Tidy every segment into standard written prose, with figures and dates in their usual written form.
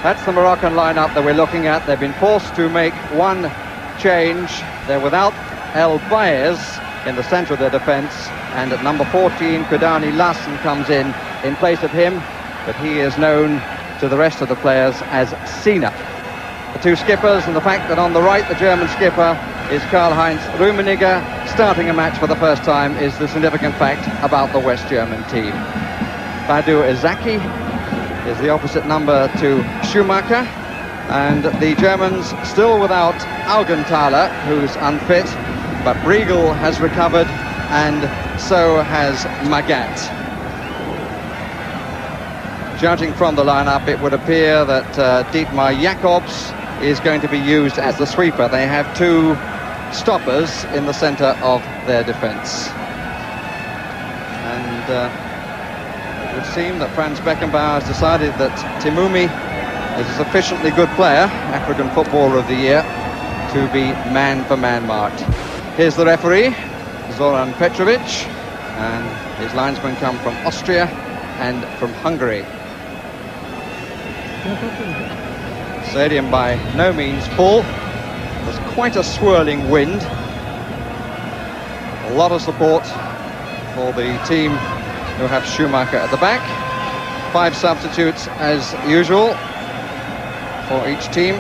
That's the Moroccan lineup that we're looking at. They've been forced to make one change. They're without El Baez in the centre of their defence, and at number 14, Kudani Lassen comes in place of him, but he is known to the rest of the players as Sina. The two skippers, and the fact that on the right the German skipper is Karl-Heinz Rummenigge starting a match for the first time is the significant fact about the West German team. Badu Ezaki is the opposite number to Schumacher, and the Germans still without Augenthaler, who's unfit, but Briegel has recovered, and so has Magat. Judging from the lineup, it would appear that Dietmar Jacobs is going to be used as the sweeper. They have two stoppers in the centre of their defence. And it would seem that Franz Beckenbauer has decided that Timumi is a sufficiently good player, African Footballer of the Year, to be man-for-man marked. Here's the referee, Zoran Petrovic, and his linesmen come from Austria and from Hungary. Stadium by no means full. There's quite a swirling wind. A lot of support for the team who have Schumacher at the back. 5 substitutes as usual for each team.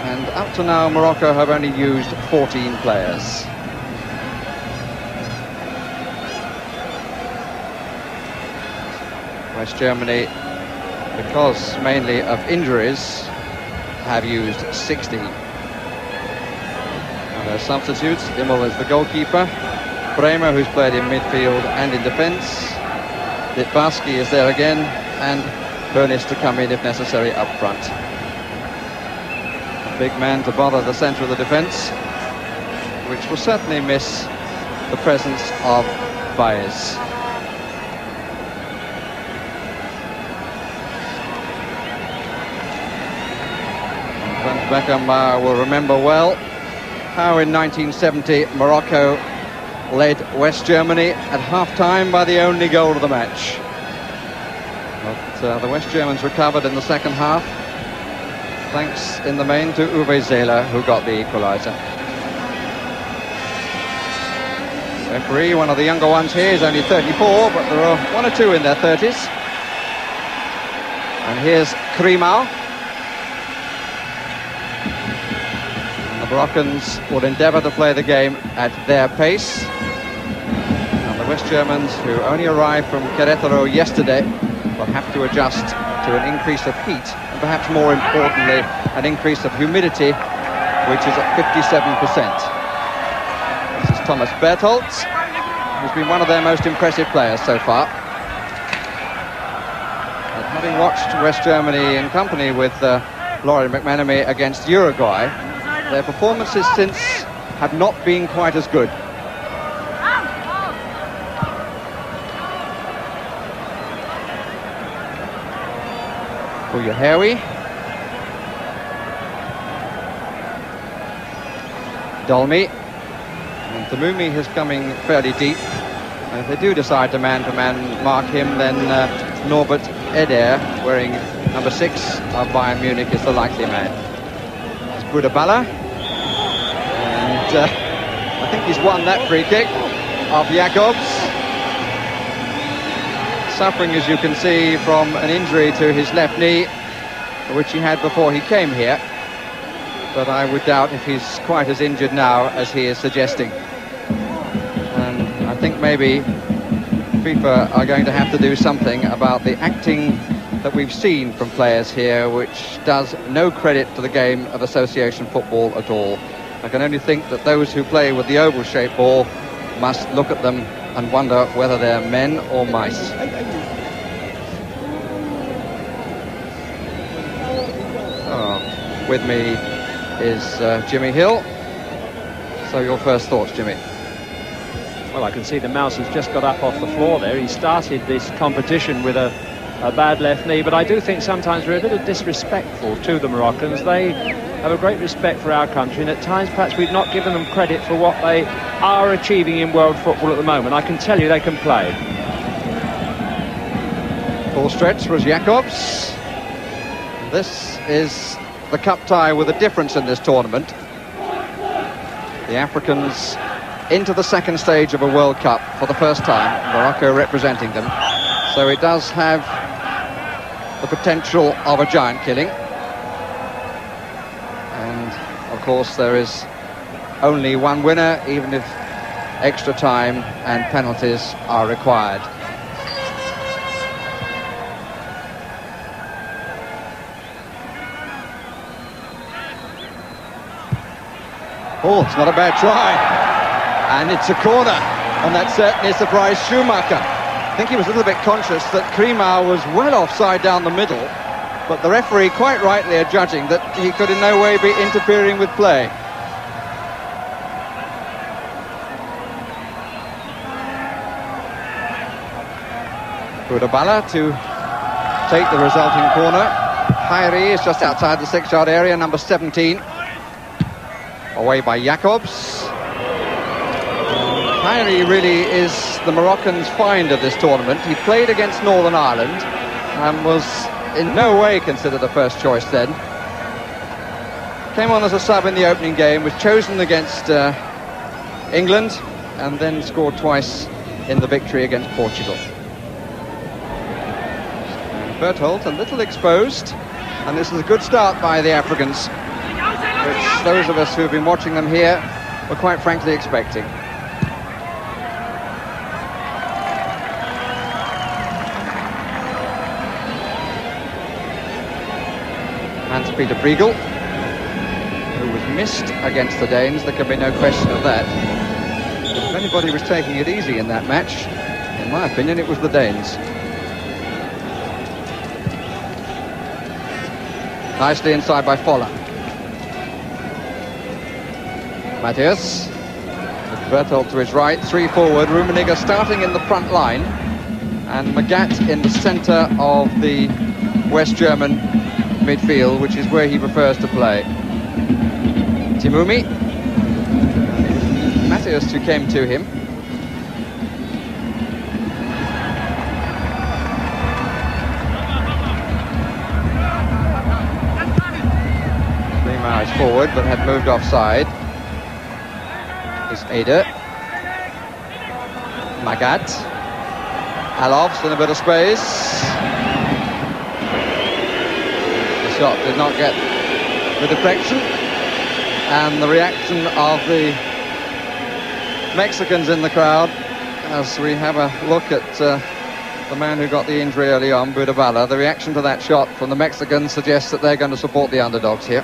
And up to now, Morocco have only used 14 players. West Germany, because mainly of injuries, have used 16. And their substitutes, Immel is the goalkeeper, Bremer, who's played in midfield and in defence, Litbarski is there again, and Pernis to come in if necessary up front. A big man to bother the centre of the defence, which will certainly miss the presence of Baez. Beckenbauer will remember well how in 1970 Morocco led West Germany at half-time by the only goal of the match. But the West Germans recovered in the second half, thanks in the main to Uwe Seeler, who got the equaliser. Referee, one of the younger ones here, is only 34, but there are one or two in their 30s. And here's Krimau. The Moroccans will endeavour to play the game at their pace. And the West Germans, who only arrived from Querétaro yesterday, will have to adjust to an increase of heat, and perhaps more importantly, an increase of humidity, which is at 57%. This is Thomas Bertholdt, who's been one of their most impressive players so far. And having watched West Germany in company with Laurie McManamy against Uruguay, their performances since have not been quite as good. Bouyahawi. Dolmy. And Tamumi is coming fairly deep. And if they do decide to man-to-man mark him, then Norbert Eder, wearing number 6 of Bayern Munich, is the likely man. Budabala, and I think he's won that free kick of Jacobs, suffering, as you can see, from an injury to his left knee, which he had before he came here, but I would doubt if he's quite as injured now as he is suggesting. And I think maybe FIFA are going to have to do something about the acting that we've seen from players here, which does no credit to the game of association football at all. I can only think that those who play with the oval-shaped ball must look at them and wonder whether they're men or mice. With me is Jimmy Hill. So your first thoughts, Jimmy? Well, I can see the mouse has just got up off the floor there. He started this competition with a bad left knee, but I do think sometimes we're a little disrespectful to the Moroccans. They have a great respect for our country, and at times perhaps we've not given them credit for what they are achieving in world football at the moment. I can tell you they can play. Full stretch was Jacobs. This is the cup tie with a difference in this tournament. The Africans into the second stage of a World Cup for the first time, Morocco representing them. So it does have the potential of a giant killing. And of course there is only one winner, even if extra time and penalties are required. Oh, it's not a bad try. And it's a corner. And that certainly surprised Schumacher. I think he was a little bit conscious that Kremer was well offside down the middle. But the referee quite rightly are judging that he could in no way be interfering with play. Budabala to take the resulting corner. Hairi is just outside the 6-yard area, number 17. Away by Jacobs. Hairi really is the Moroccans' find of this tournament. He played against Northern Ireland and was in no way considered a first choice then. Came on as a sub in the opening game, was chosen against England, and then scored twice in the victory against Portugal. Berthold a little exposed, and this is a good start by the Africans, which those of us who have been watching them here were quite frankly expecting. Hans-Peter Briegel, who was missed against the Danes, there can be no question of that. If anybody was taking it easy in that match, in my opinion, it was the Danes. Nicely inside by Foller. Matthias, with Berthold to his right, 3 forward, Rummenigge starting in the front line, and Magath in the centre of the West German midfield, which is where he prefers to play. Timumi. Matthias who came to him. Kremer is forward but had moved offside. Is Eder. Magath. Alofs in a bit of space. The shot did not get the deflection, and the reaction of the Mexicans in the crowd as we have a look at the man who got the injury early on, Budabala. The reaction to that shot from the Mexicans suggests that they're going to support the underdogs here.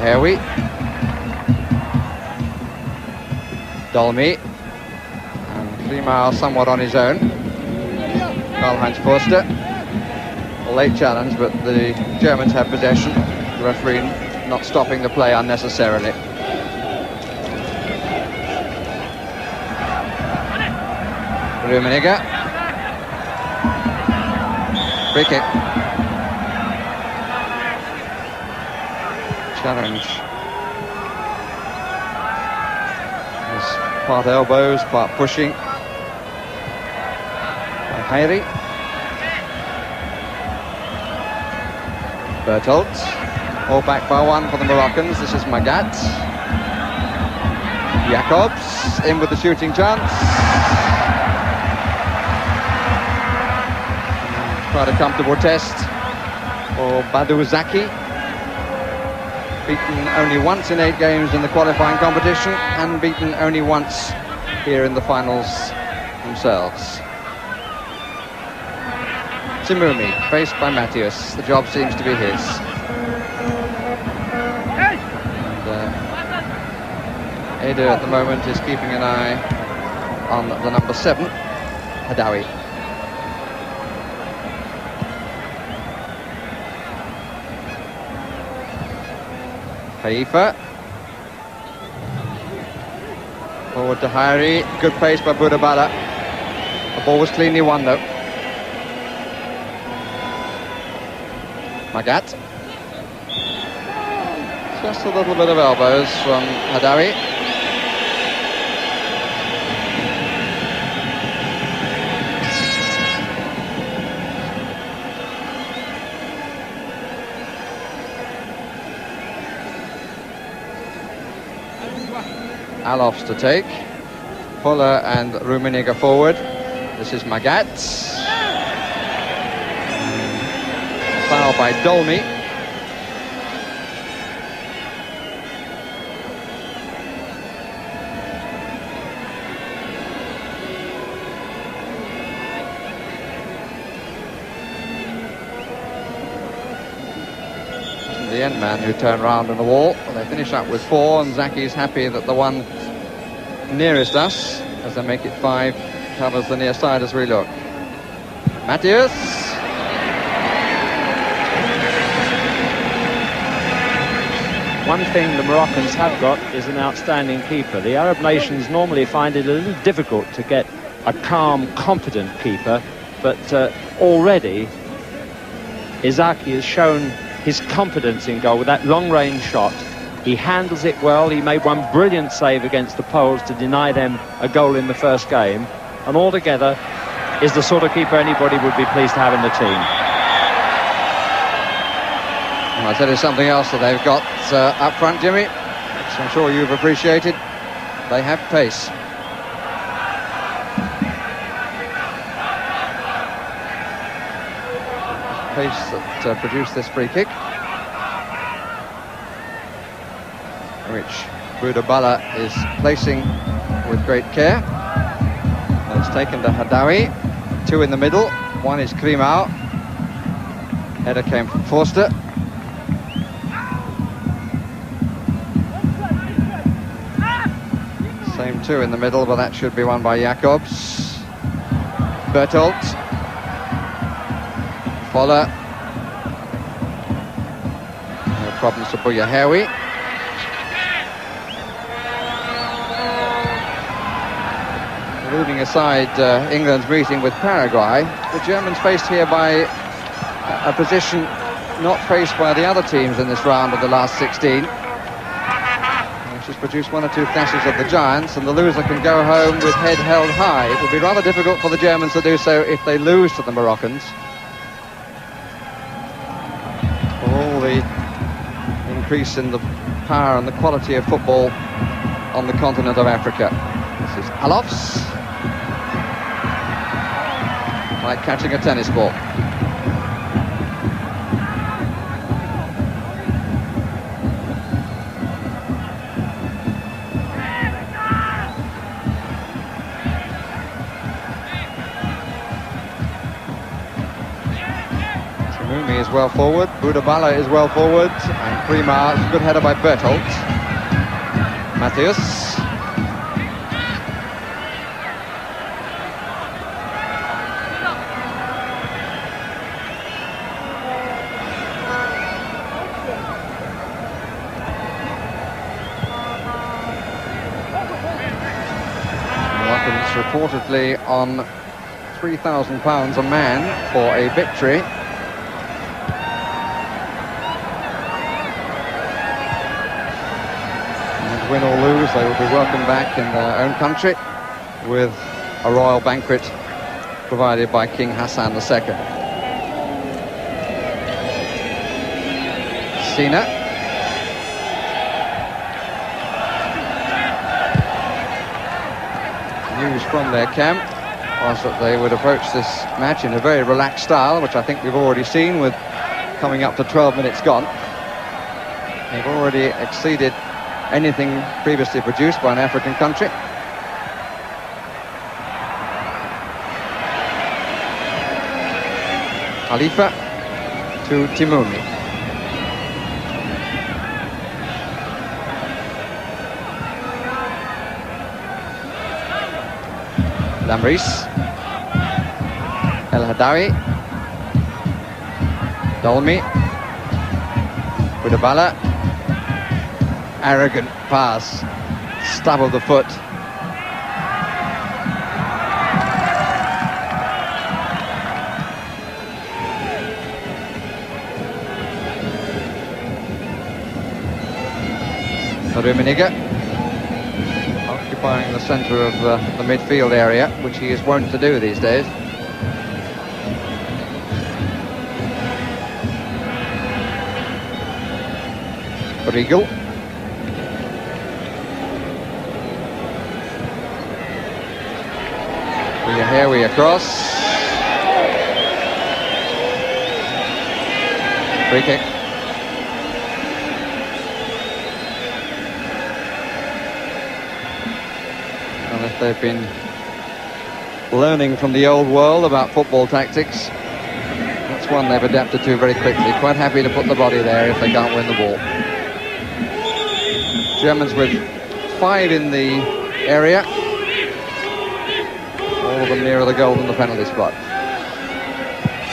Herwi, Dolmy, and Kremer somewhat on his own. Karl-Heinz Forster, a late challenge, but the Germans have possession. The referee not stopping the play unnecessarily. Rummenigge, free kick. Challenge is part elbows, part pushing by Hairi. Berthold, all back by one for the Moroccans. This is Magath. Jacobs in with the shooting chance. Quite a comfortable test for Badouzaki. Beaten only once in 8 games in the qualifying competition and beaten only once here in the finals themselves. Timumi, faced by Matthias. The job seems to be his. And Eder at the moment is keeping an eye on the number 7, Hadawi. Haifa. Forward to Hairi. Good pace by Budabala. The ball was cleanly won though. Magath. Just a little bit of elbows from Hadawi. Alofs to take. Fuller and Rummenigge forward. This is Magat. Foul by Dolmy. The end man who turned round on the wall. Well, they finish up with 4, and Zaki's happy that the one nearest us, as they make it 5, covers the near side as we look. Matthias. One thing the Moroccans have got is an outstanding keeper. The Arab nations normally find it a little difficult to get a calm, competent keeper, but already Izaki has shown his confidence in goal with that long-range shot. He handles it well. He made one brilliant save against the Poles to deny them a goal in the first game, and altogether is the sort of keeper anybody would be pleased to have in the team. And I'll tell you something else that they've got up front, Jimmy, which I'm sure you've appreciated. They have pace. Pace that produced this free kick, which Boudabala is placing with great care. And it's taken to Hadawi. 2 in the middle. 1 is Krimau. Header came from Forster. Same 2 in the middle, but that should be won by Jacobs. Bertolt. Foller. No problems for Buyahawi. Moving aside England's meeting with Paraguay, the Germans faced here by a position not faced by the other teams in this round of the last 16. Which has produced 1 or 2 clashes of the giants, and the loser can go home with head held high. It would be rather difficult for the Germans to do so if they lose to the Moroccans. All the increase in the power and the quality of football on the continent of Africa. This is Alofs, like catching a tennis ball. Is well forward, Boudabala is well forward, and Prima, good header by Bertolt. Matthias. Moroccans reportedly on £3,000 a man for a victory. Win or lose, they will be welcome back in their own country with a royal banquet provided by King Hassan II. Sina. News from their camp was that they would approach this match in a very relaxed style, which I think we've already seen with coming up to 12 minutes gone. They've already exceeded anything previously produced by an African country. Khalifa to Timoumi. Lamris. El Hadawi. Dolmy. Boudabala. Arrogant pass, stub of the foot. Rummenigge occupying the centre of the midfield area, which he is wont to do these days. Riegel. Here we across. Free kick. Well, if they've been learning from the old world about football tactics, that's one they've adapted to very quickly. Quite happy to put the body there if they can't win the ball. Germans with 5 in the area. All of them nearer the goal than the penalty spot.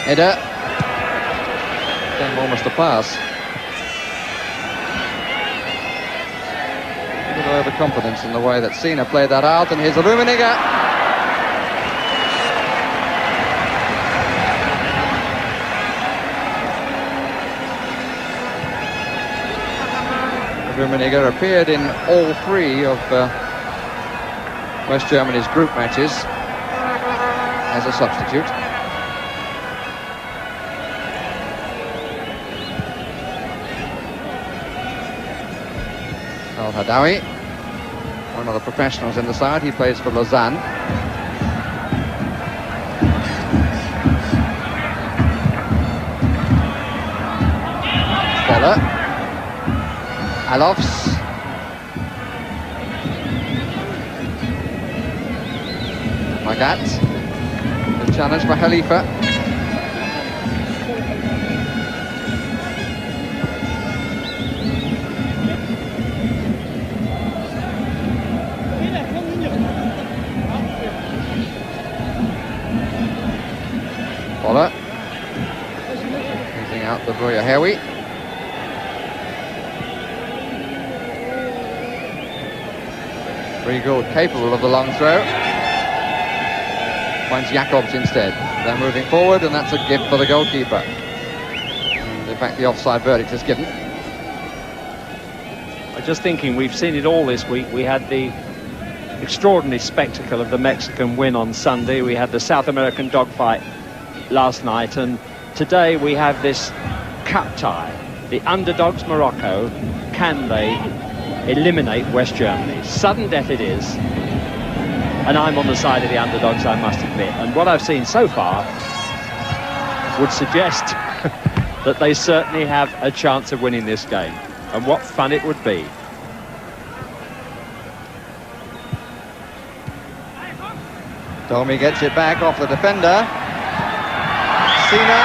Header. Then almost a pass. A bit of overconfidence in the way that Sina played that out, and here's a Rummenigge. Rummenigge appeared in all 3 of West Germany's group matches as a substitute. Al-Hadawi, one of the professionals in the side, he plays for Lausanne. Stella. Alofs. Magat. The challenge for Khalifa. Boller. Using out the Boyahewi. Riegel capable of the long throw. Finds Jacobs instead. They're moving forward, and that's a gift for the goalkeeper. And in fact, the offside verdict is given. I'm just thinking, we've seen it all this week. We had the extraordinary spectacle of the Mexican win on Sunday. We had the South American dogfight last night, and today we have this cup tie. The underdogs Morocco, can they eliminate West Germany? Sudden death it is, and I'm on the side of the underdogs, I must admit, and what I've seen so far would suggest that they certainly have a chance of winning this game, and what fun it would be. Domi gets it back off the defender. Sina,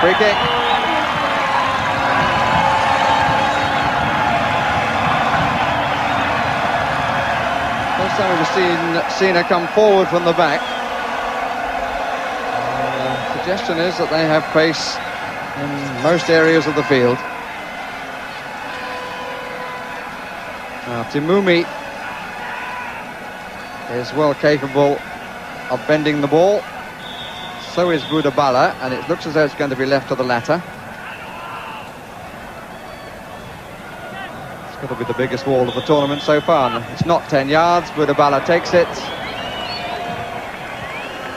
free kick. First time we've seen Sina come forward from the back. The suggestion is that they have pace in most areas of the field. Now, Timumi is well capable of bending the ball. So is Budabala, and it looks as though it's going to be left to the latter. It's got to be the biggest wall of the tournament so far. It's not 10 yards, Budabala takes it.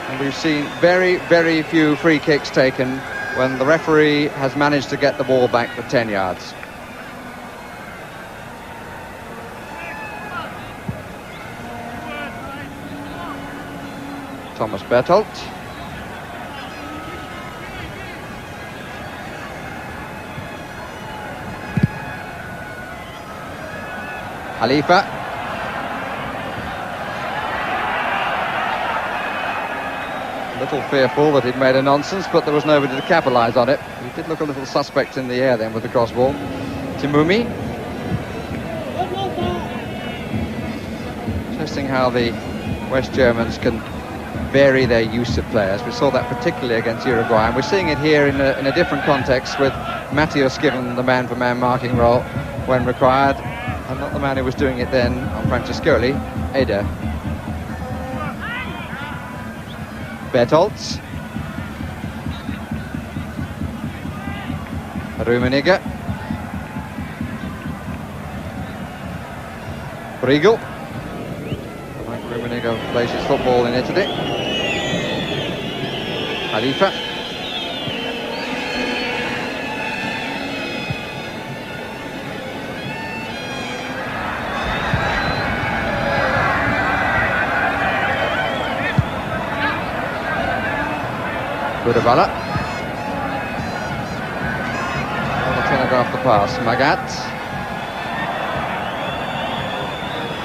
And we've seen very, very few free kicks taken when the referee has managed to get the ball back for 10 yards. Thomas Bertolt. Khalifa. A little fearful that he'd made a nonsense, but there was nobody to capitalise on it. He did look a little suspect in the air then with the cross ball. Timumi. Interesting how the West Germans can vary their use of players. We saw that particularly against Uruguay, and we're seeing it here in a different context, with Matthias given the man-for-man marking role when required, and not the man who was doing it then on Francescoli, Eder. Bertolds. Rummenigge. Riegel. Rummenigge plays his football in Italy. Khalifa. Budabala. On the telegraph the pass. Magat.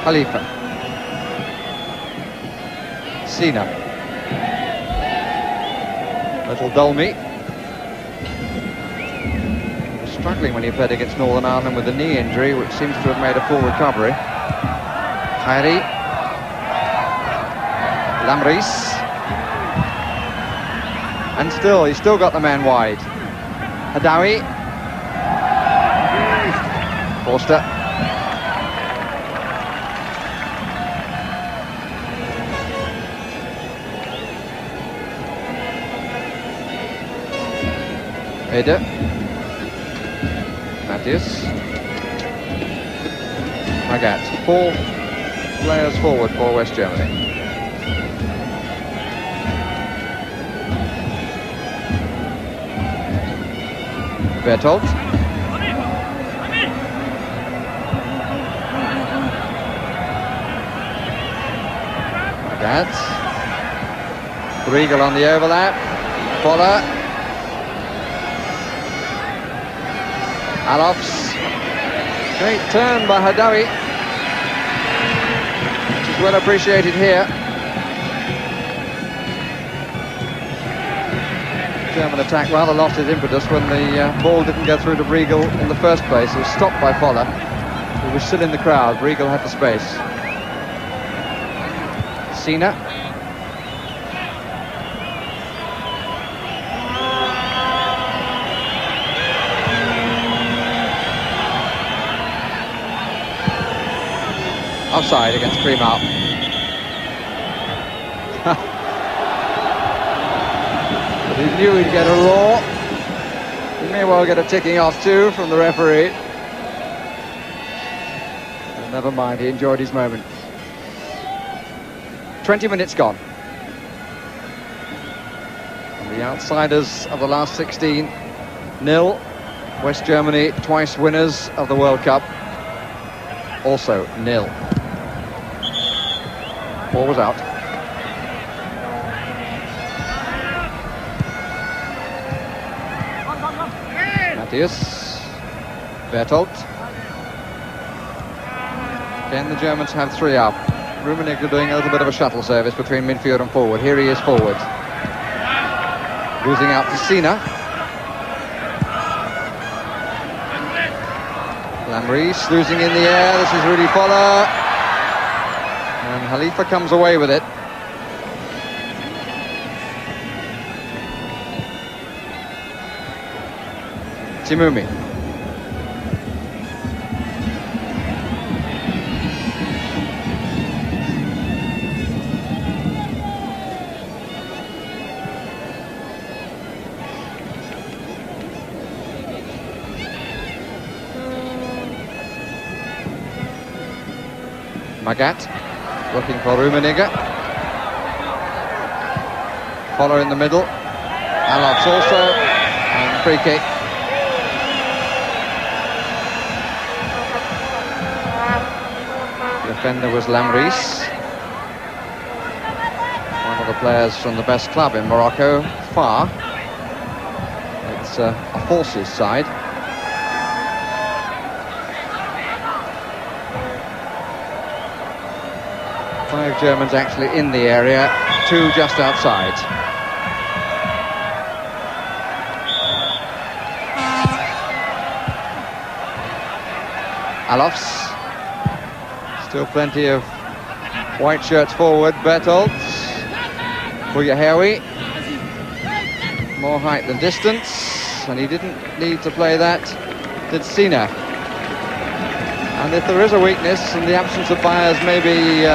Khalifa. Sina. Little Dolmy. He was struggling when he played against Northern Ireland with a knee injury, which seems to have made a full recovery. Khairi. Lamris. And still, he's still got the man wide. Hadawi. Forster. Ede. Mathias. Magat. 4 players forward for West Germany. Bertolt. Magat. Riegel on the overlap. Voller. Alofs. Great turn by Hadawi, which is well appreciated here. German attack rather lost his impetus when the ball didn't go through to Riegel in the first place. It was stopped by Voller, who was still in the crowd. Riegel had the space. Sina. Offside against Primal. But he knew he'd get a roar. He may well get a ticking off too from the referee. But never mind, he enjoyed his moment. 20 minutes gone. And the outsiders of the last 16, 0. West Germany, twice winners of the World Cup, also 0. Ball was out. Matthias. Bertolt. Again, the Germans have 3 up. Rummenigge doing a little bit of a shuttle service between midfield and forward. Here he is forward. Losing out to Sina. Lamris losing in the air. This is Rudi Voller. And Khalifa comes away with it. Timumi. Magat looking for Rummenigge. Voller in the middle. Alofs also. And free kick. The offender was Lamris. One of the players from the best club in Morocco, Far. It's a forces side. Five Germans actually in the area, 2 just outside. Alofs. Still plenty of white shirts forward. Bertolt. Buyahawi. More height than distance. And he didn't need to play that, did Sina. And if there is a weakness, and the absence of Byers maybe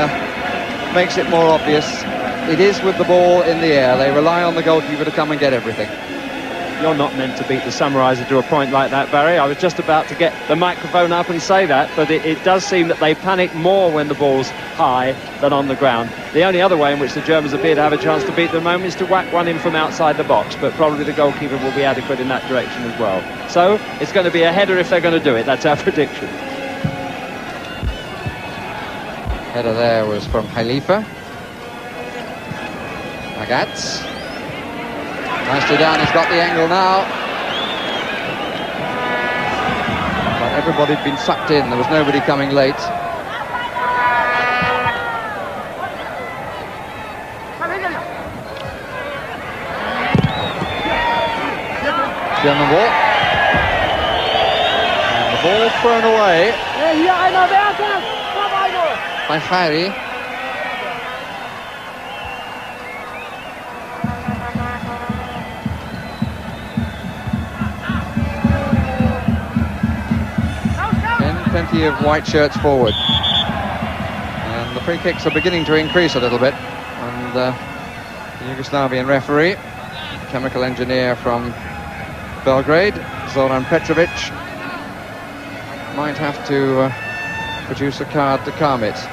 makes it more obvious, it is with the ball in the air. They rely on the goalkeeper to come and get everything. You're not meant to beat the Sunriser to a point like that, Barry. I was just about to get the microphone up and say that, but it does seem that they panic more when the ball's high than on the ground. The only other way in which the Germans appear to have a chance to beat them at the moment is to whack one in from outside the box, but probably the goalkeeper will be adequate in that direction as well. So it's going to be a header if they're going to do it. That's our prediction. Header there was from Khalifa. Magat. Nicely done, he's got the angle now. But everybody had been sucked in, there was nobody coming late. German ball. And the ball thrown away by Khairi. Plenty of white shirts forward. And the free kicks are beginning to increase a little bit. And the Yugoslavian referee, chemical engineer from Belgrade, Zoran Petrovic, might have to produce a card to calm it. The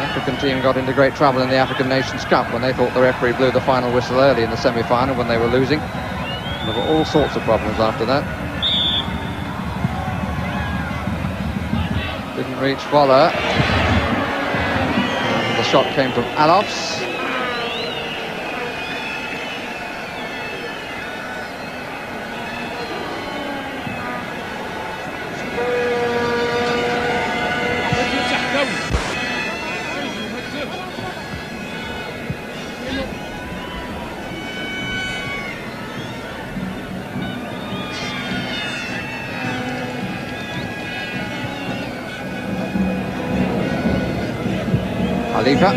African team got into great trouble in the African Nations Cup when they thought the referee blew the final whistle early in the semi-final when they were losing. And there were all sorts of problems after that. Didn't reach Voller. And the shot came from Alofs. Khalifa.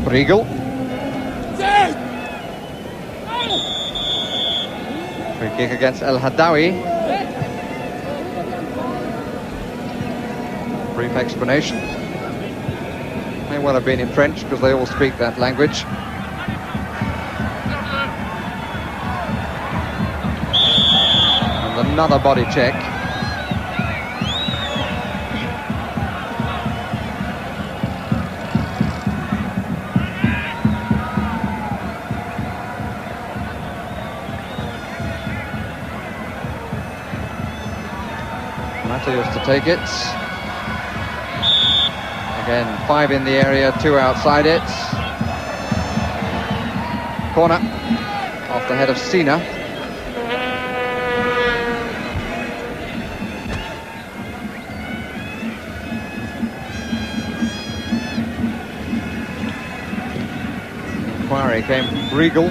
Riegel. Free kick against El Hadawi. Brief explanation. May well have been in French because they all speak that language. And another body check. To take it. Again, 5 in the area, 2 outside it. Corner off the head of Sina. Inquiry came from Riegel.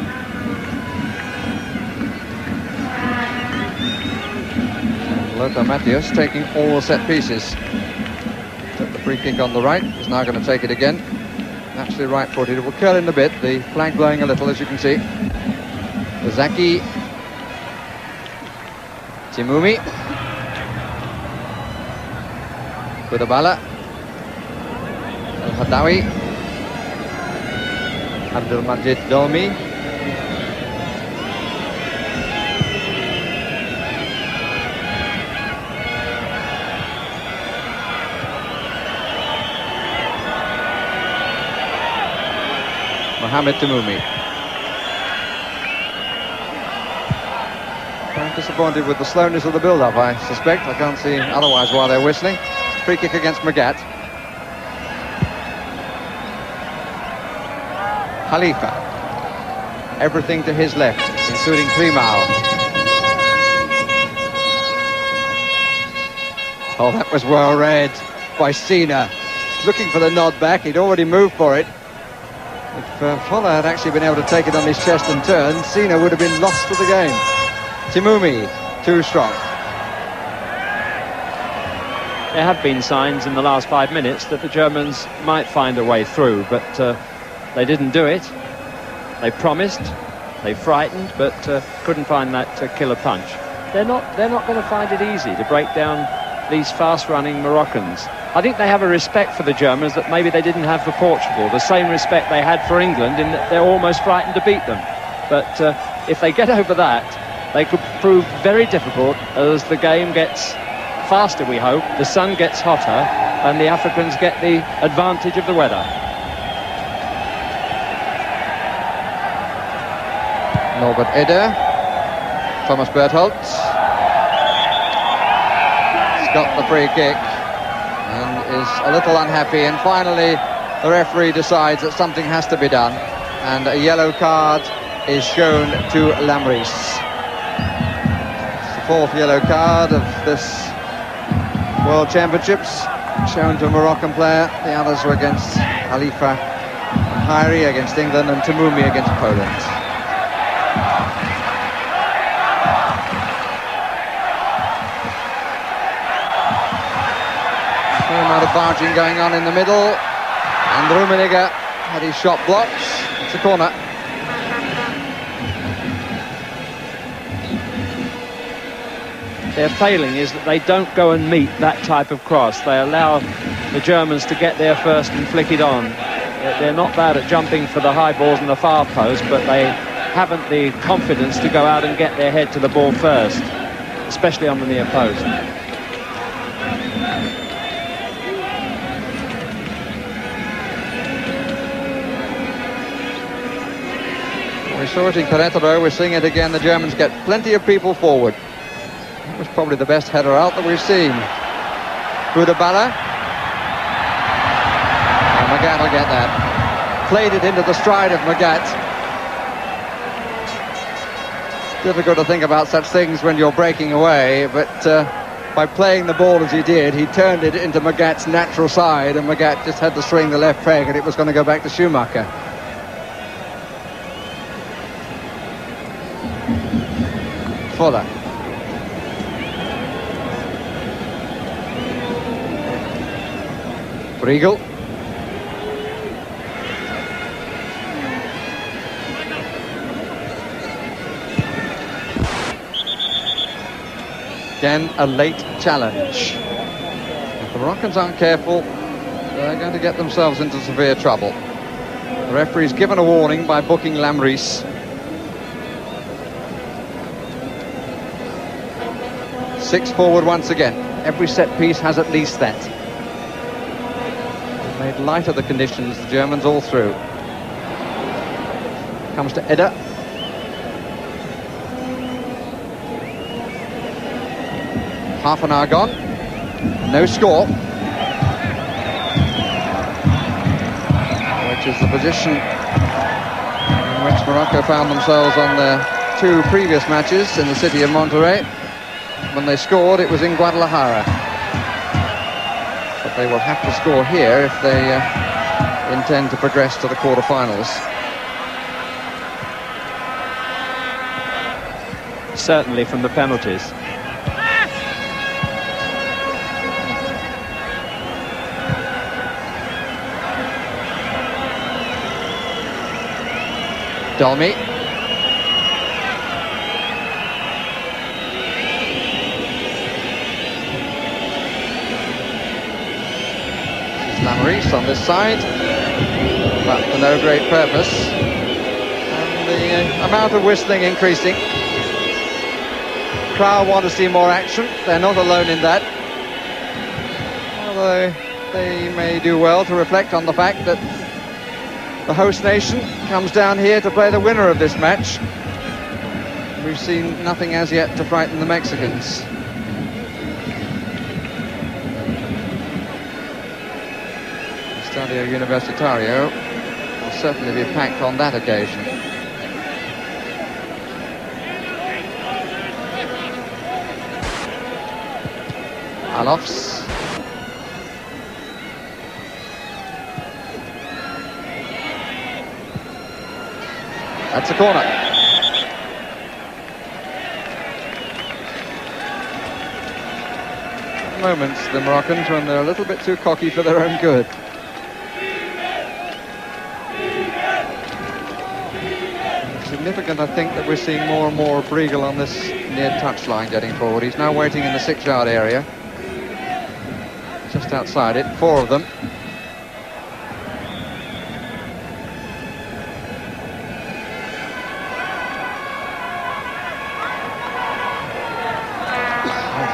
Lothar Matthäus taking all the set pieces. Took the free kick on the right, he's now going to take it again. Naturally right-footed, it will curl in a bit, the flag blowing a little as you can see. Zaki. Timumi. Kudabala. El-Hadawi. Abdelmajid Dolmi. Mohamed Timumi. I'm disappointed with the slowness of the build-up, I suspect. I can't see otherwise why they're whistling. Free kick against Magat. Khalifa. Everything to his left, including Klimau. Oh, that was well read by Sina. Looking for the nod back, he'd already moved for it. If Voller had actually been able to take it on his chest and turn, Sina would have been lost to the game. Timumi, too strong. There have been signs in the last 5 minutes that the Germans might find a way through, but they didn't do it. They promised, they frightened, but couldn't find that killer punch. They're not going to find it easy to break down these fast-running Moroccans. I think they have a respect for the Germans that maybe they didn't have for Portugal, the same respect they had for England in that they're almost frightened to beat them. But if they get over that, they could prove very difficult as the game gets faster, we hope, the sun gets hotter, and the Africans get the advantage of the weather. Norbert Eder, Thomas Bertholdt. He's got the free kick. and is a little unhappy, and finally the referee decides that something has to be done, and a yellow card is shown to Lamries. It's the fourth yellow card of this World Championships shown to a Moroccan player. The others were against Khalifa Hairi against England and Tamumi against Poland. A amount of barging going on in the middle, and Rummenigge had his shot blocked. It's a corner. Their failing is that they don't go and meet that type of cross. They allow the Germans to get there first and flick it on. They're not bad at jumping for the high balls in the far post, but they haven't the confidence to go out and get their head to the ball first, especially on the near post. We saw it in Querétaro, we're seeing it again. The Germans get plenty of people forward. That was probably the best header out that we've seen. Boudabala. And Magat will get that. Played it into the stride of Magat. Difficult to think about such things when you're breaking away, but by playing the ball as he did, he turned it into Magat's natural side, and Magat just had to swing the left peg, and it was going to go back to Schumacher. Fuller. Briegel. Again, a late challenge. If the Moroccans aren't careful, they're going to get themselves into severe trouble. The referee's given a warning by booking Lamries. 6 forward once again. Every set piece has at least that. Made light of the conditions, the Germans all through. Comes to Edda. Half an hour gone. No score. Which is the position in which Morocco found themselves on their 2 previous matches in the city of Monterrey. When they scored, it was in Guadalajara. But they will have to score here if they intend to progress to the quarterfinals. Certainly from the penalties. Dolmy. Lamries on this side, but for no great purpose. And the amount of whistling increasing. Crowd want to see more action. They're not alone in that. Although they may do well to reflect on the fact that the host nation comes down here to play the winner of this match. We've seen nothing as yet to frighten the Mexicans. Estadio Universitario will certainly be packed on that occasion. Alofs. That's a corner. Moments, the Moroccans, when they're a little bit too cocky for their own good. Significant, I think, that we're seeing more and more of Briegel on this near touchline getting forward. He's now waiting in the 6-yard area, just outside it, 4 of them.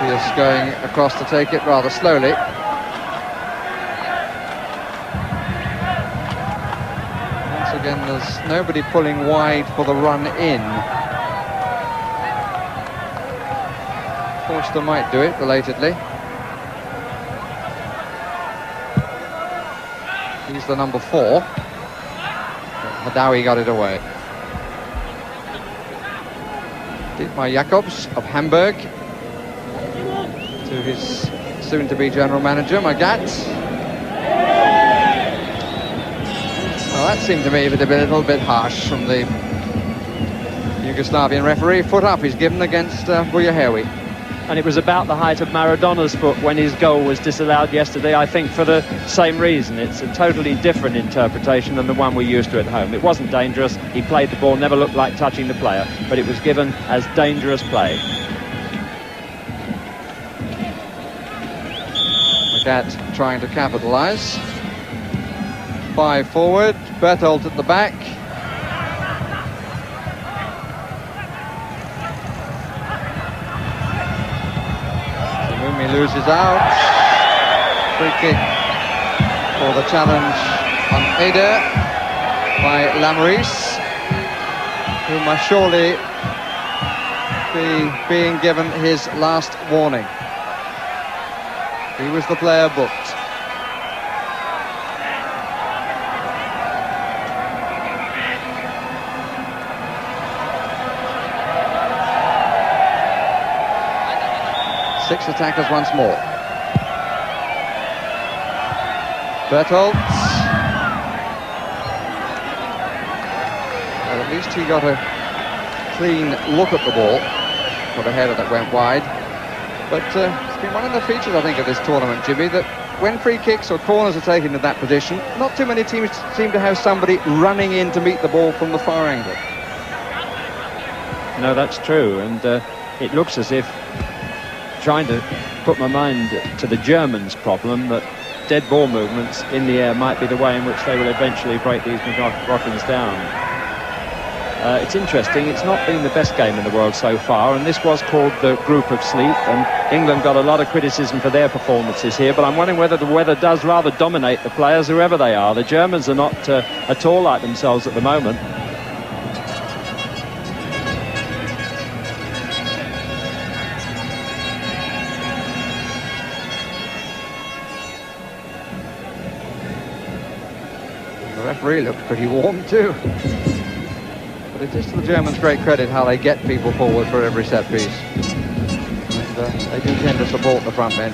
Is going across to take it rather slowly. Once again, there's nobody pulling wide for the run in. Forster might do it belatedly. He's the number 4. Hadawi got it away. Dietmar Jacobs of Hamburg to his soon-to-be general manager, Magat. Well, that seemed to me a little bit harsh from the Yugoslavian referee. Foot up he's given against Bujahewi. And it was about the height of Maradona's foot when his goal was disallowed yesterday, I think for the same reason. It's a totally different interpretation than the one we're used to at home. It wasn't dangerous, he played the ball, never looked like touching the player, but it was given as dangerous play. Magat trying to capitalise. 5 forward, Bertolt at the back. He loses out. Free kick for the challenge on Eder by Lamouris, who must surely be being given his last warning. He was the player booked. Six attackers once more. Bertolt. Well, at least he got a clean look at the ball for the header that went wide. But it's been one of the features, I think, of this tournament, Jimmy, that when free kicks or corners are taken in that position, not too many teams seem to have somebody running in to meet the ball from the far angle. No, that's true, and it looks as if, trying to put my mind to the Germans' problem, that dead ball movements in the air might be the way in which they will eventually break these Moroccans down. It's interesting, it's not been the best game in the world so far, and this was called the Group of Sleep, and England got a lot of criticism for their performances here, but I'm wondering whether the weather does rather dominate the players, whoever they are. The Germans are not at all like themselves at the moment. The referee looked pretty warm too. But it is to the Germans' great credit how they get people forward for every set piece. And they do tend to support the front men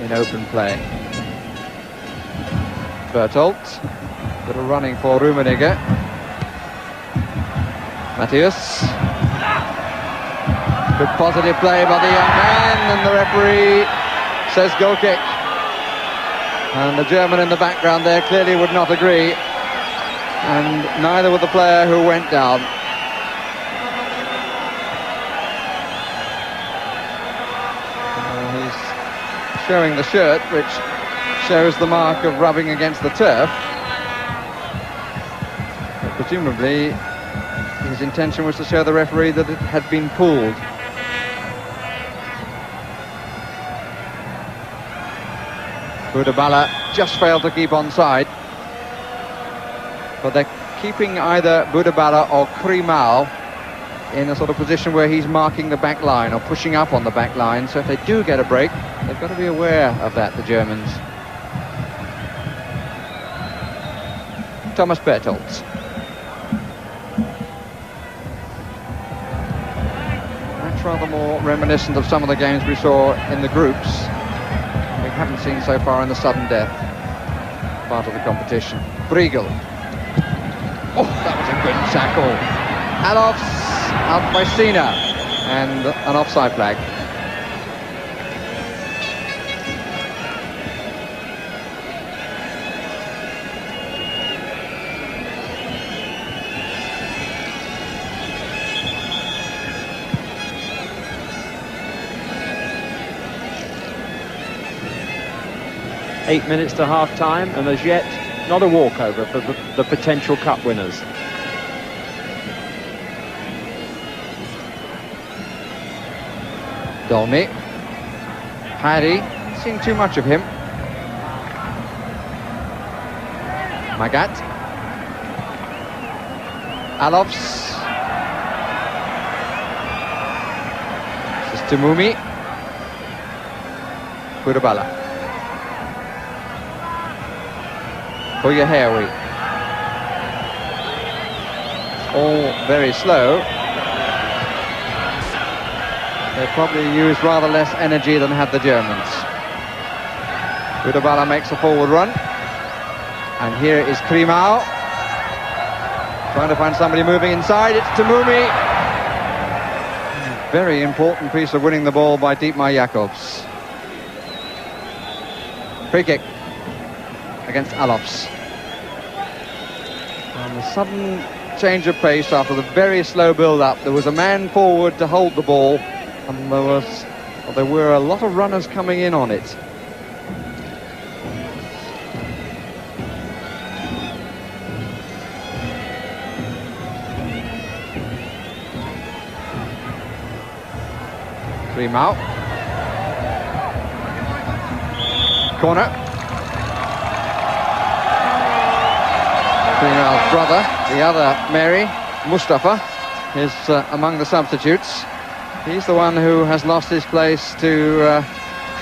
in open play. Bertolt, bit of running for Rummenigge. Matthias. Good positive play by the young man, and the referee says goal kick. And the German in the background there clearly would not agree, and neither would the player who went down. He's showing the shirt, which shows the mark of rubbing against the turf. But presumably his intention was to show the referee that it had been pulled. Budabala just failed to keep onside, but they're keeping either Budabala or Krimau in a sort of position where he's marking the back line or pushing up on the back line, so if they do get a break, they've got to be aware of that, the Germans. Thomas Bertolt. That's rather more reminiscent of some of the games we saw in the groups. We haven't seen so far in the sudden death part of the competition. Briegel. Oh, that was a good tackle. Alofs out by Sina, and an offside flag. Eight minutes to half-time, and as yet, not a walkover for the potential cup winners. Dolny. Harry, seen too much of him. Magat. Alofs. This is Tumumi. Budabala. It's all very slow. They probably used rather less energy than had the Germans. Budabala makes a forward run. And here is Krimau. Trying to find somebody moving inside. It's Temumi. Very important piece of winning the ball by Dietmar Jakobs. Free kick against Alofs. And the sudden change of pace after the very slow build-up. There was a man forward to hold the ball, and there were a lot of runners coming in on it. Krimau. Corner. Krimau's brother, the other Mary, Mustafa, is among the substitutes. He's the one who has lost his place to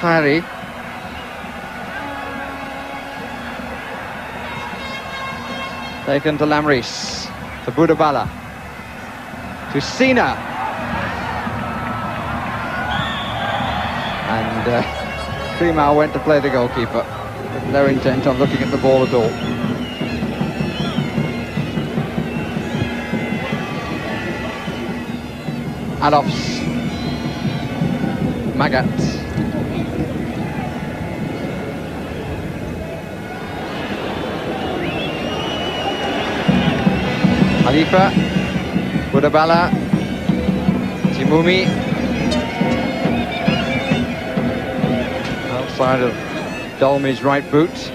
Khari. Taken to Lamris, to Budabala, to Sina. And Krimau went to play the goalkeeper, with no intent on looking at the ball at all. Alofs. Magat. Khalifa. Budabala. Temumi. Outside of Dolmi's right boot.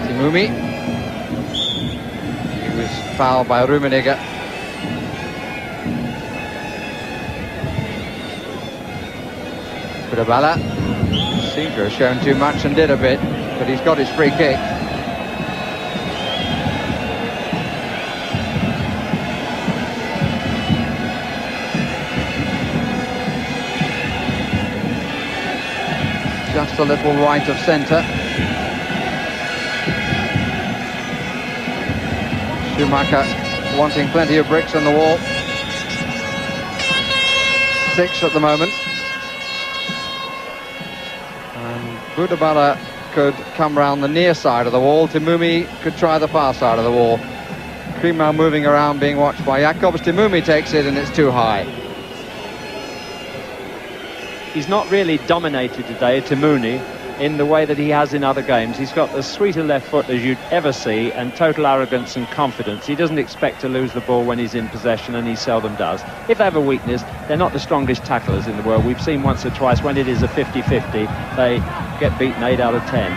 Temumi. He was fouled by Rummenigge. Budabala seemed to have shown too much and did a bit, but he's got his free kick. Just a little right of centre. Schumacher wanting plenty of bricks in the wall. 6 at the moment. And Budabala could come round the near side of the wall. Temumi could try the far side of the wall. Krimau moving around, being watched by Jakobs. Temumi takes it and it's too high. He's not really dominated today, Temumi, in the way that he has in other games. He's got as sweet a left foot as you'd ever see, and total arrogance and confidence. He doesn't expect to lose the ball when he's in possession, and he seldom does. If they have a weakness, they're not the strongest tacklers in the world. We've seen once or twice when it is a 50-50, they get beaten 8 out of 10.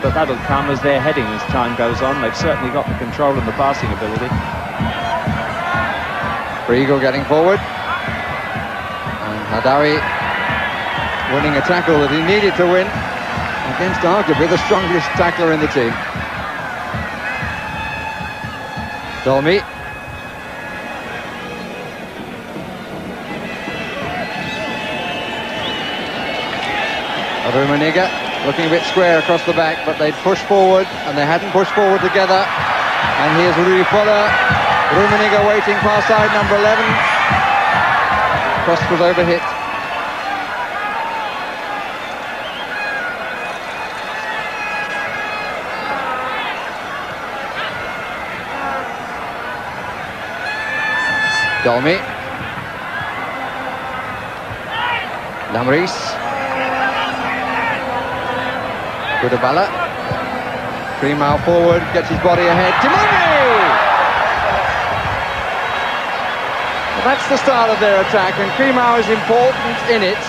But that'll come as they're heading as time goes on. They've certainly got the control and the passing ability. Briegel getting forward. And Hadawi winning a tackle that he needed to win against arguably the strongest tackler in the team. Dolmi. Rummenigge looking a bit square across the back, but they'd pushed forward and they hadn't pushed forward together. And here's Rudi Voller. Rummenigge waiting far side, number 11. Cross was overhit. Dolmi. Lamris. Budabala. Krimau forward, gets his body ahead. Temumi! Well, that's the start of their attack, and Krimau is important in it.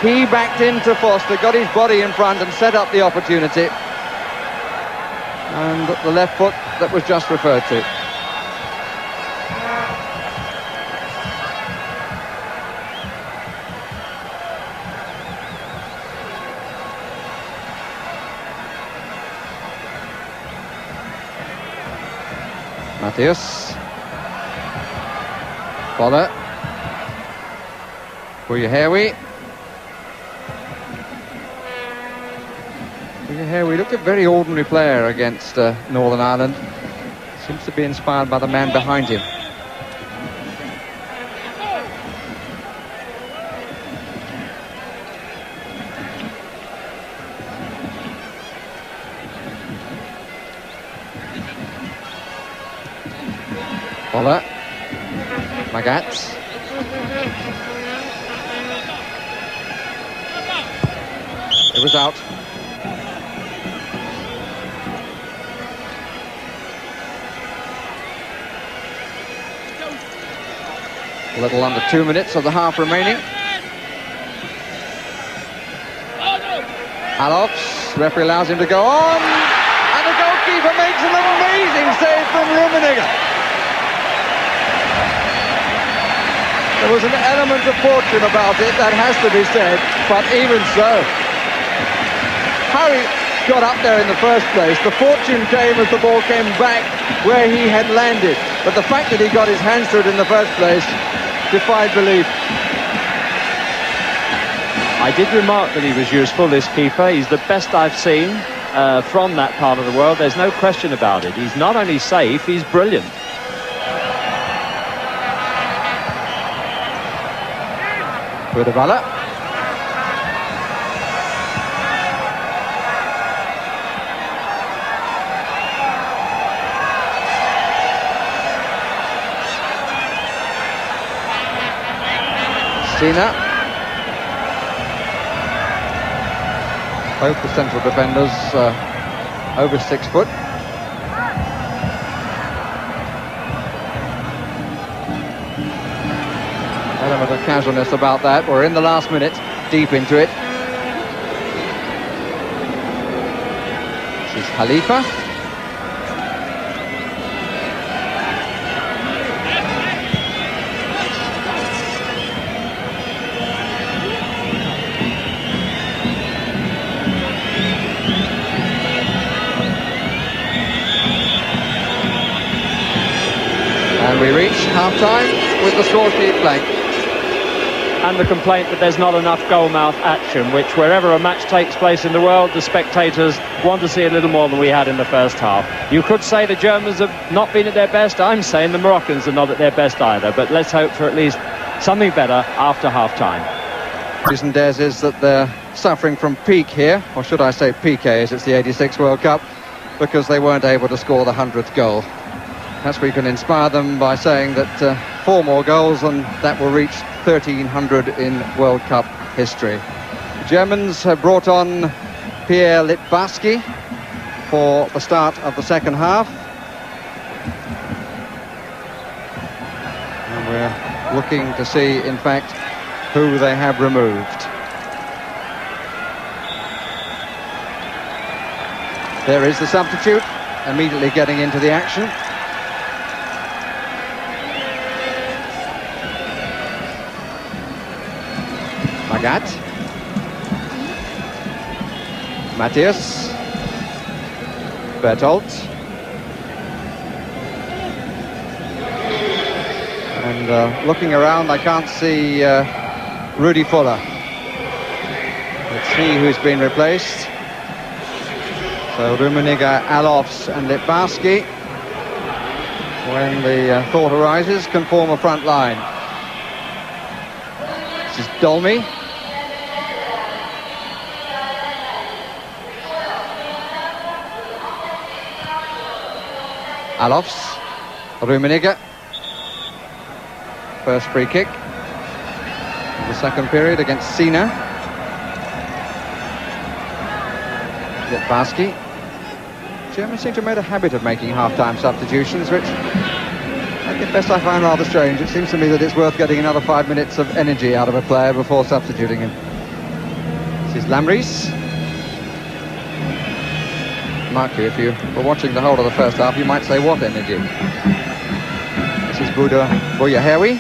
He backed into Foster, got his body in front and set up the opportunity. And the left foot that was just referred to. Matthias. Voller. Buyahewi. Yeah, we looked at a very ordinary player against Northern Ireland. Seems to be inspired by the man behind him. Boller. Magat. It was out. A little under 2 minutes of the half remaining. Alofs, referee allows him to go on, and the goalkeeper makes an amazing save from Rummenigge. There was an element of fortune about it, that has to be said, but even so, Harry got up there in the first place. The fortune came as the ball came back where he had landed, but the fact that he got his hands to it in the first place defied belief. I did remark that he was useful, this keeper. He's the best I've seen from that part of the world. There's no question about it. He's not only safe, he's brilliant. Budabala. Sina. Both the central defenders over 6 foot. Element of casualness about that. We're in the last minute, deep into it. This is Khalifa. And we reach half-time with the score sheet blank. And the complaint that there's not enough goal-mouth action, which wherever a match takes place in the world, the spectators want to see a little more than we had in the first half. You could say the Germans have not been at their best. I'm saying the Moroccans are not at their best either, but let's hope for at least something better after half-time. The reason, Des, is that they're suffering from peak here, or should I say PK, as it's the 86 World Cup, because they weren't able to score the 100th goal. Perhaps we can inspire them by saying that 4 more goals and that will reach 1,300 in World Cup history. The Germans have brought on Pierre Littbarski for the start of the second half. And we're looking to see, in fact, who they have removed. There is the substitute, immediately getting into the action. Magat. Matthias. Bertolt. And looking around, I can't see Rudy Fuller. It's he who's been replaced. So Rummenigge, Alofs and Littbarski, when the thought arises, can form a front line. This is Dolmy. Alofs, Rummenigge. First free kick of the second period against Sina. Littbarski. Germans seem to have made a habit of making half-time substitutions, which I confess I find rather strange. It seems to me that it's worth getting another 5 minutes of energy out of a player before substituting him. This is Lamries. Mark you, if you were watching the whole of the first half, you might say, what energy? This is Buyahewi.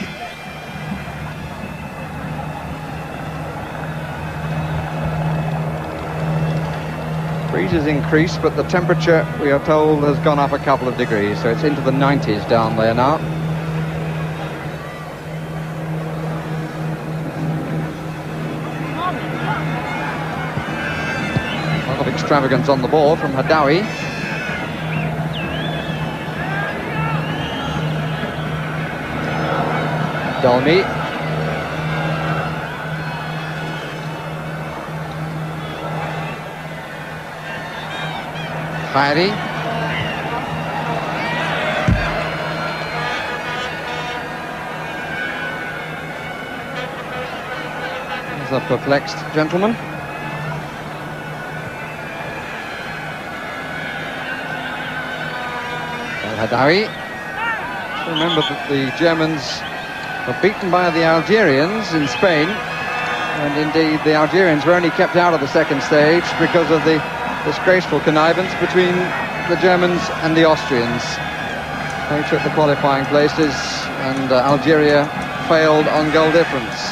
Breeze has increased, but the temperature, we are told, has gone up a couple of degrees, so it's into the 90s down there now. extravagance on the ball from Hadaoui. Dolny. Khairi. He's a perplexed gentleman. Hadaoui. Remember that the Germans were beaten by the Algerians in Spain, and indeed the Algerians were only kept out of the second stage because of the disgraceful connivance between the Germans and the Austrians. They took the qualifying places, and Algeria failed on goal difference.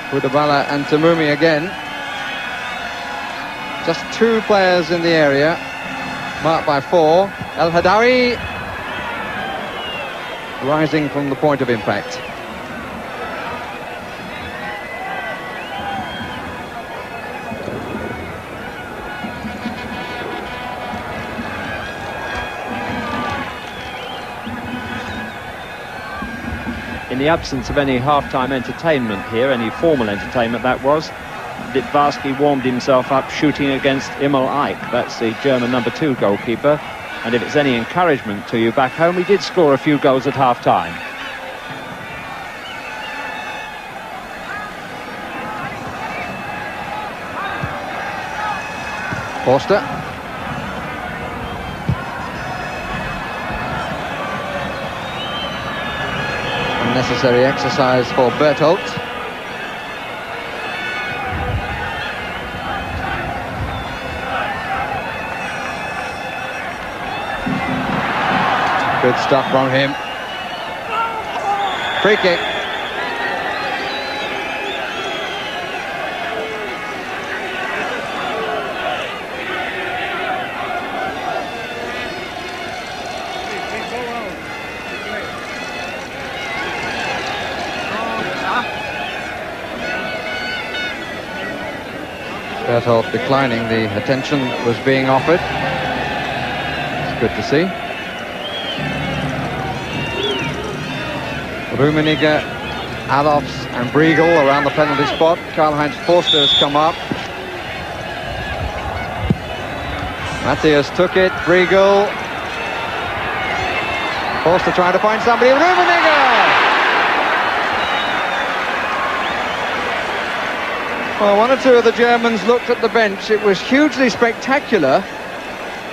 Koulibaly and Tamumi again. Just two players in the area, marked by 4. El Hadaoui rising from the point of impact. In the absence of any half-time entertainment here, any formal entertainment that was, Littbarski warmed himself up shooting against Emil Eich. That's the German number 2 goalkeeper. And if it's any encouragement to you back home, he did score a few goals at half-time. Forster. Unnecessary exercise for Berthold. Good stuff from him. Free kick. Berthold declining the attention that was being offered. It's good to see. Rummenigge, Adolfs and Briegel around the penalty spot. Karl-Heinz Forster has come up. Matthias took it, Briegel. Forster trying to find somebody, Rummenigge! Well, one or two of the Germans looked at the bench. It was hugely spectacular.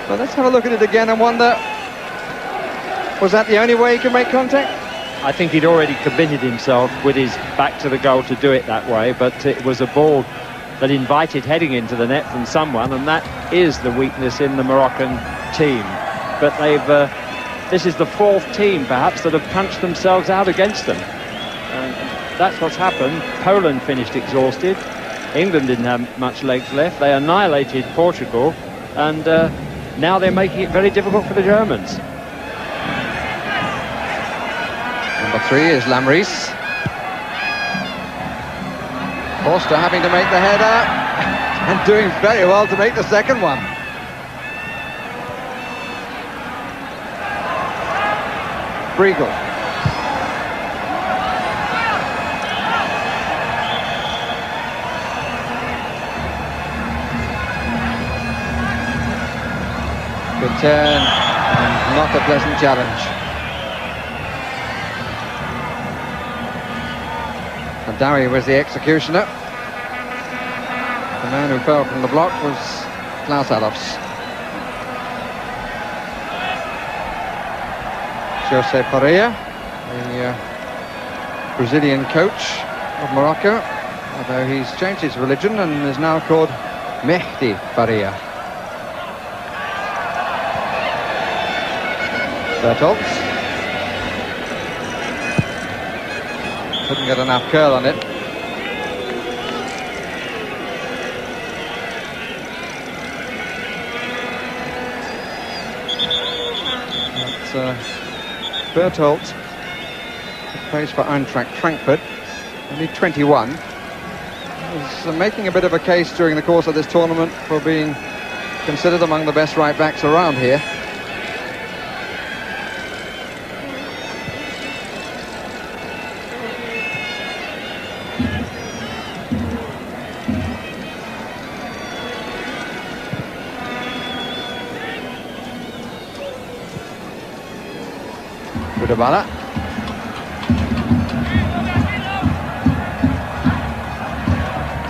But let's have a look at it again and wonder, was that the only way he could make contact? I think he'd already committed himself with his back to the goal to do it that way, but it was a ball that invited heading into the net from someone, and that is the weakness in the Moroccan team. But this is the 4th team, perhaps, that have punched themselves out against them. And that's what's happened. Poland finished exhausted. England didn't have much legs left. They annihilated Portugal, and now they're making it very difficult for the Germans. Number 3 is Lamries. Forster having to make the header and doing very well to make the second one. Briegel. Good turn and not a pleasant challenge. Hadaoui was the executioner. The man who fell from the block was Klaus Adolfs. José Pereira, the Brazilian coach of Morocco, although he's changed his religion and is now called Mehdi Pereira. Berthold. Couldn't get enough curl on it. But Berthold plays for Eintracht Frankfurt. only 21. He's making a bit of a case during the course of this tournament for being considered among the best right-backs around here. Maqabelة.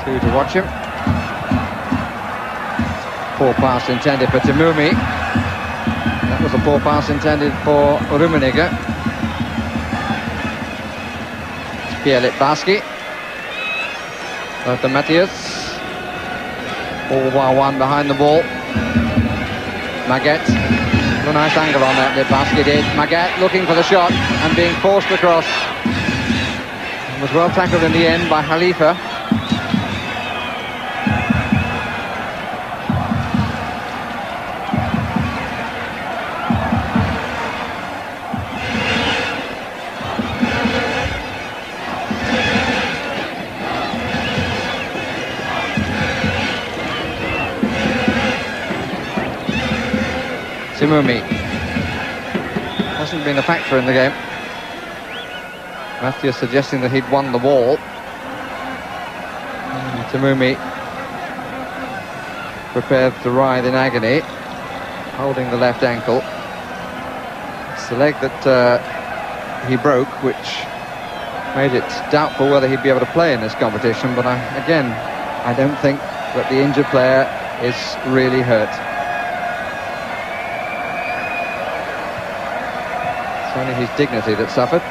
Two to watch him. Poor pass intended for Tebۍ. That was a poor pass intended for Rummenigge. Liteۍ. Lothar Matthäus. All by one behind the ball. Maguette. A nice angle on that, Liteۍ did. Maguette looking for the shot and being forced across. Was well tackled in the end by Khalifa. Tebۍ hasn't been a factor in the game. Matthäus suggesting that he'd won the ball. Tebۍ prepared to writhe in agony, holding the left ankle. It's the leg that he broke, which made it doubtful whether he'd be able to play in this competition. But I don't think that the injured player is really hurt. Only his dignity that suffered.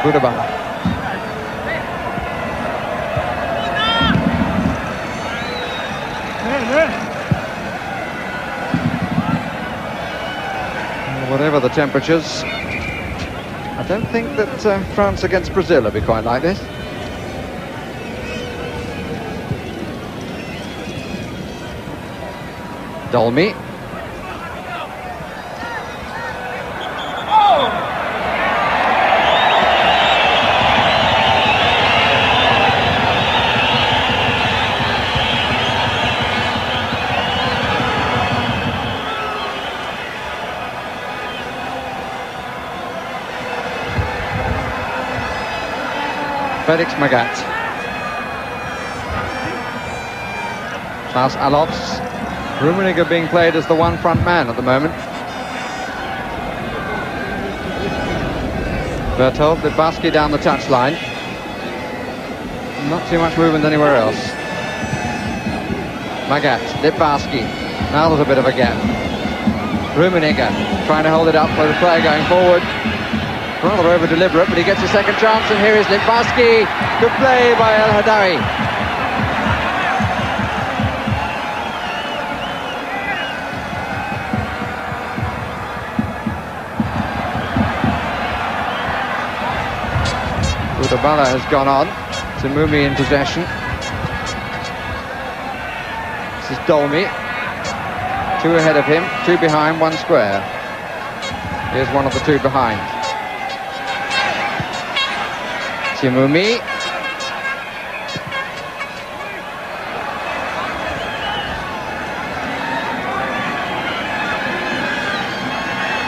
Maqabelة. Whatever the temperatures, I don't think that France against Brazil will be quite like this. Dolmy. Felix Magath. Klaus Allofs. Rummenigge being played as the one front man at the moment. Berthold, Liteۍ down the touchline. Not too much movement anywhere else. Magath, Liteۍ. Now there's a bit of a gap. Rummenigge trying to hold it up for the play going forward. Rather over-deliberate, but he gets a second chance, and here is Liteۍ. Good play by El Hadawi. Maqabelة has gone on. Tebۍ in possession. This is Dolmy. Two ahead of him, two behind, one square. Here's one of the two behind. Tebۍ.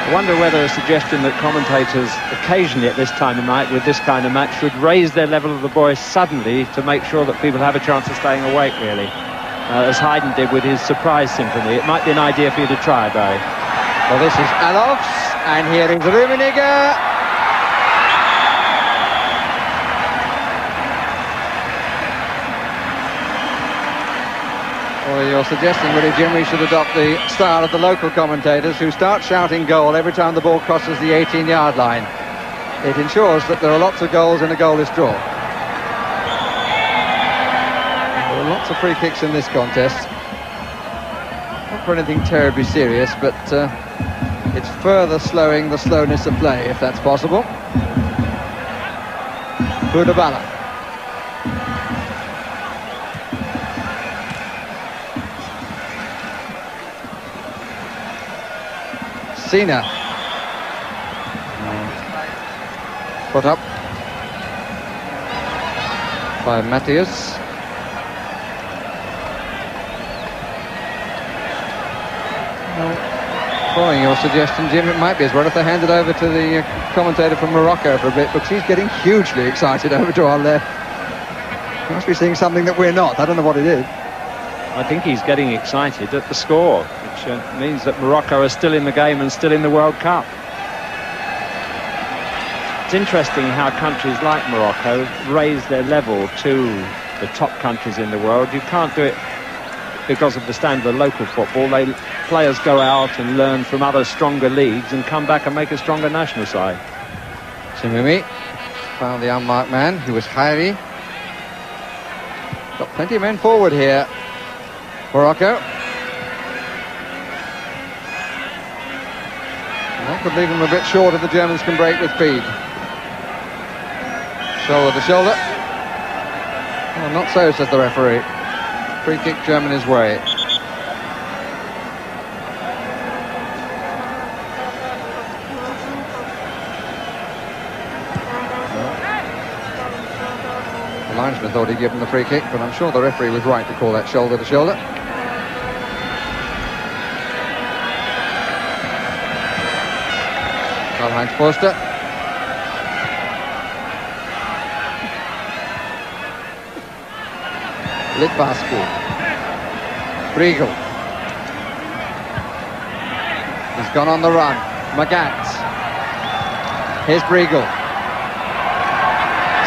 I wonder whether a suggestion that commentators occasionally at this time of night with this kind of match should raise their level of the boys suddenly to make sure that people have a chance of staying awake, really. As Haydn did with his surprise symphony. It might be an idea for you to try, Barry. Well, this is Allofs, and here is Rummenigge. Well, you're suggesting, really, Jim, we should adopt the style of the local commentators who start shouting goal every time the ball crosses the 18-yard line. It ensures that there are lots of goals in a goalless draw. There are lots of free kicks in this contest. Not for anything terribly serious, but it's further slowing the slowness of play, if that's possible. Maqabelة. Sina. Put up by Matthias. Following your suggestion, Jim, it might be as well if they hand it over to the commentator from Morocco for a bit, because he's getting hugely excited over to our left. He must be seeing something that we're not. I don't know what it is. I think he's getting excited at the score, which means that Morocco are still in the game and still in the World Cup. It's interesting how countries like Morocco raise their level to the top countries in the world. You can't do it because of the standard of local football. Players go out and learn from other stronger leagues and come back and make a stronger national side. Simimi found the unmarked man, who was Jairi. Got plenty of men forward here, Morocco. And that could leave them a bit short if the Germans can break with speed. Shoulder to shoulder. Well, not so, says the referee. Free kick Germany's way. The linesman thought he'd given the free kick, but I'm sure the referee was right to call that shoulder to shoulder. Karl-Heinz Forster. Litvarsky. Briegel. He's gone on the run. Magat. Here's Briegel.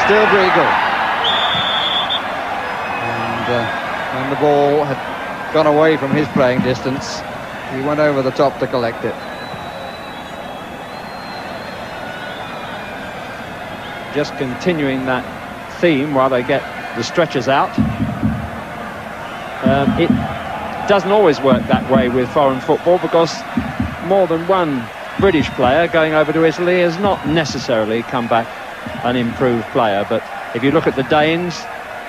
Still Briegel. And when the ball had gone away from his playing distance, he went over the top to collect it. Just continuing that theme while they get the stretchers out. It doesn't always work that way with foreign football, because more than one British player going over to Italy has not necessarily come back an improved player. But if you look at the Danes,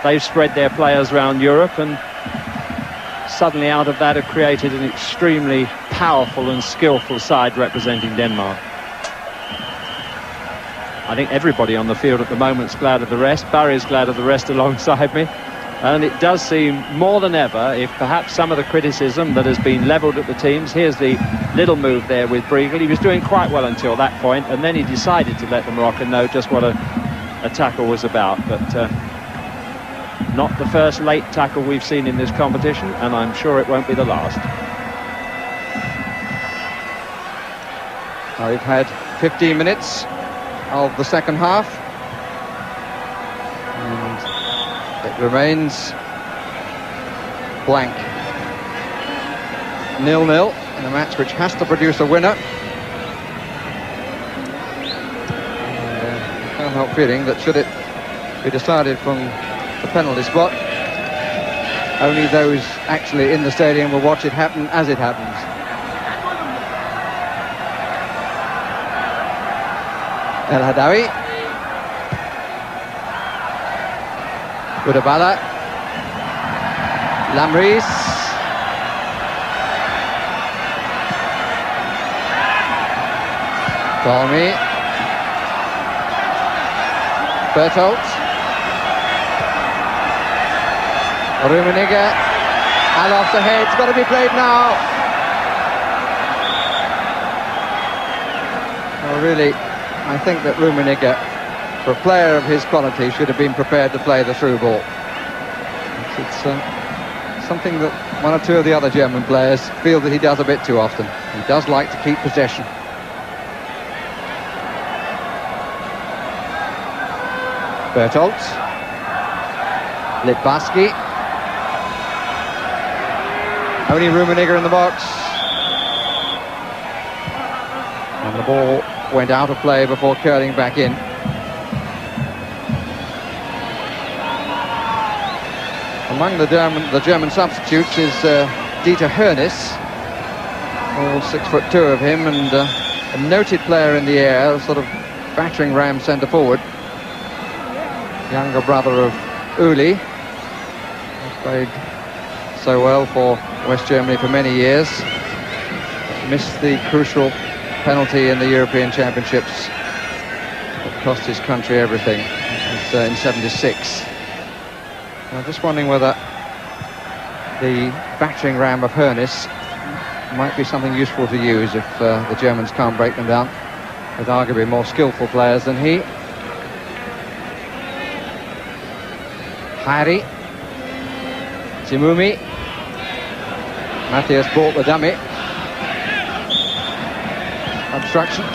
they've spread their players around Europe, and suddenly out of that have created an extremely powerful and skillful side representing Denmark. I think everybody on the field at the moment's glad of the rest. Barry's glad of the rest alongside me. And it does seem more than ever, if perhaps some of the criticism that has been levelled at the teams, here's the little move there with Briegel. He was doing quite well until that point, and then he decided to let the Moroccan know just what a tackle was about. But not the first late tackle we've seen in this competition, and I'm sure it won't be the last. Now we've had 15 minutes of the second half, and it remains blank. 0-0 in a match which has to produce a winner. I can't help feeling that should it be decided from the penalty spot, only those actually in the stadium will watch it happen as it happens. El Hadawi. Budabala. Lamries. Dolmy. Bertolt. Rummenigge. And off the head. It's got to be played now. Well, really, I think that Rummenigge, for a player of his quality, should have been prepared to play the through ball. It's something that one or two of the other German players feel that he does a bit too often. He does like to keep possession. Bertolt. Litvarsky. Only Rummenigge in the box. And the ball went out of play before curling back in. Among the German substitutes is Dieter Hoeneß, all 6'2" of him, and a noted player in the air, a sort of battering ram centre forward. Younger brother of Uli, who's played so well for West Germany for many years. Missed the crucial penalty in the European Championships that cost his country everything. It was in '76. I'm just wondering whether the battering ram of Hoeneß might be something useful to use if the Germans can't break them down, with arguably more skillful players than he. Hari, Timumi, Matthias bought the dummy. Obstruction.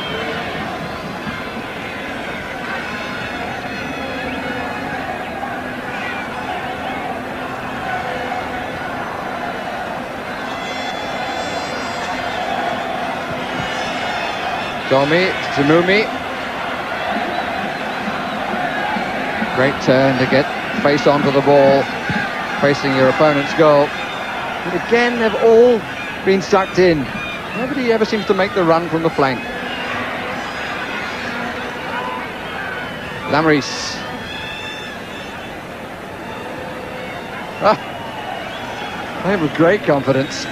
Domi, Timumi. Great turn to get face onto the ball, facing your opponent's goal. And again, they've all been sucked in. Nobody ever seems to make the run from the flank. Lamries. Playing with great confidence.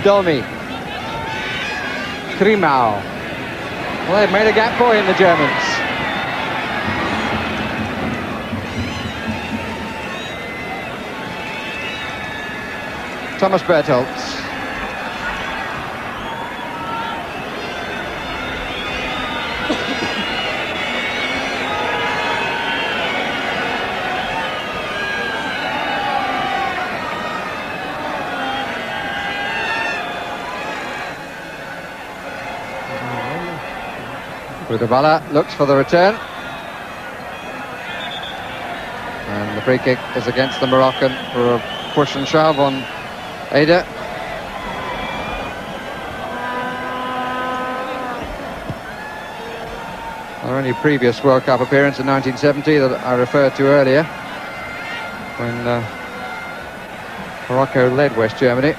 Domi. Grimau. Well, they've made a gap for him, the Germans. Thomas Bertholdt. Rudabala looks for the return. And the free kick is against the Moroccan for a push and shove on Ada. Our only previous World Cup appearance in 1970 that I referred to earlier, when Morocco led West Germany.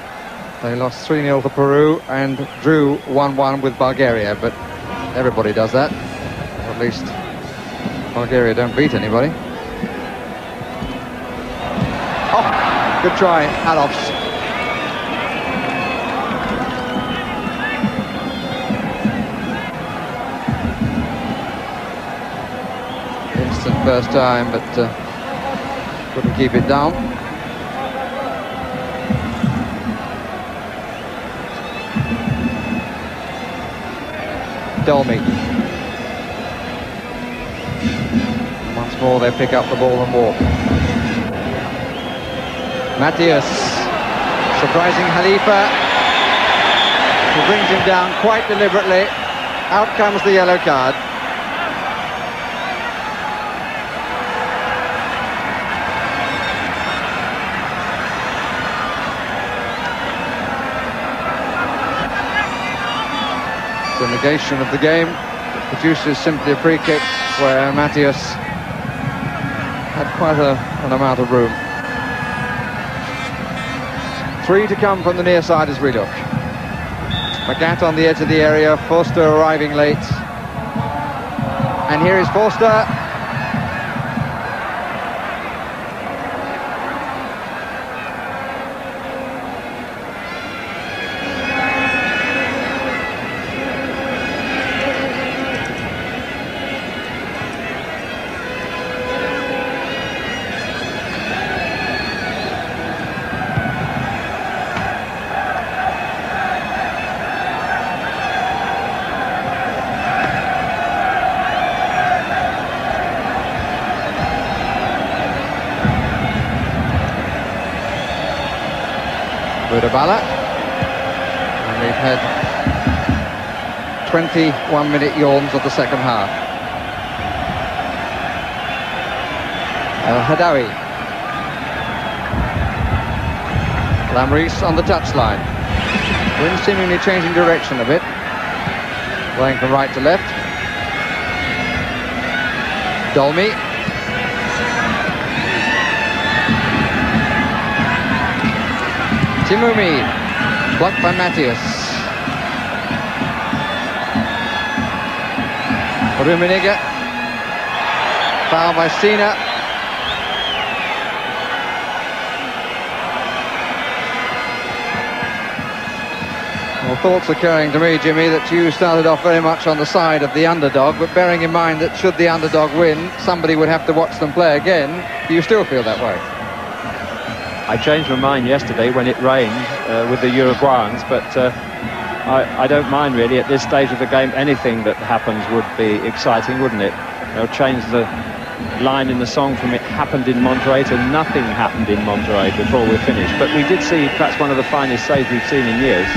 They lost 3-0 to Peru and drew 1-1 with Bulgaria, but everybody does that. Or at least Bulgaria don't beat anybody. Oh, good try, Adolfs. Instant first time, but couldn't keep it down. Dolmy. Once more they pick up the ball and walk. Matthias surprising Khalifa, who brings him down quite deliberately. Out comes the yellow card. The negation of the game produces simply a free kick where Matthias had quite an amount of room. 3 to come from the near side as we look. Magat on the edge of the area, Forster arriving late. And here is Forster. Rudabala, and we've had 21-minute yawns of the second half. El-Hadawi. Lamries on the touchline. Wind seemingly changing direction a bit, playing from right to left. Dolmy. Timumi, blocked by Matthias. Rummenigge, foul by Sina. Well, thoughts occurring to me, Jimmy, that you started off very much on the side of the underdog, but bearing in mind that should the underdog win, somebody would have to watch them play again. Do you still feel that way? I changed my mind yesterday when it rained with the Uruguayans, but I don't mind really at this stage of the game. Anything that happens would be exciting, wouldn't it? They'll change the line in the song from "It happened in Monterey" to "Nothing happened in Monterey" before we're finished. But we did see perhaps one of the finest saves we've seen in years.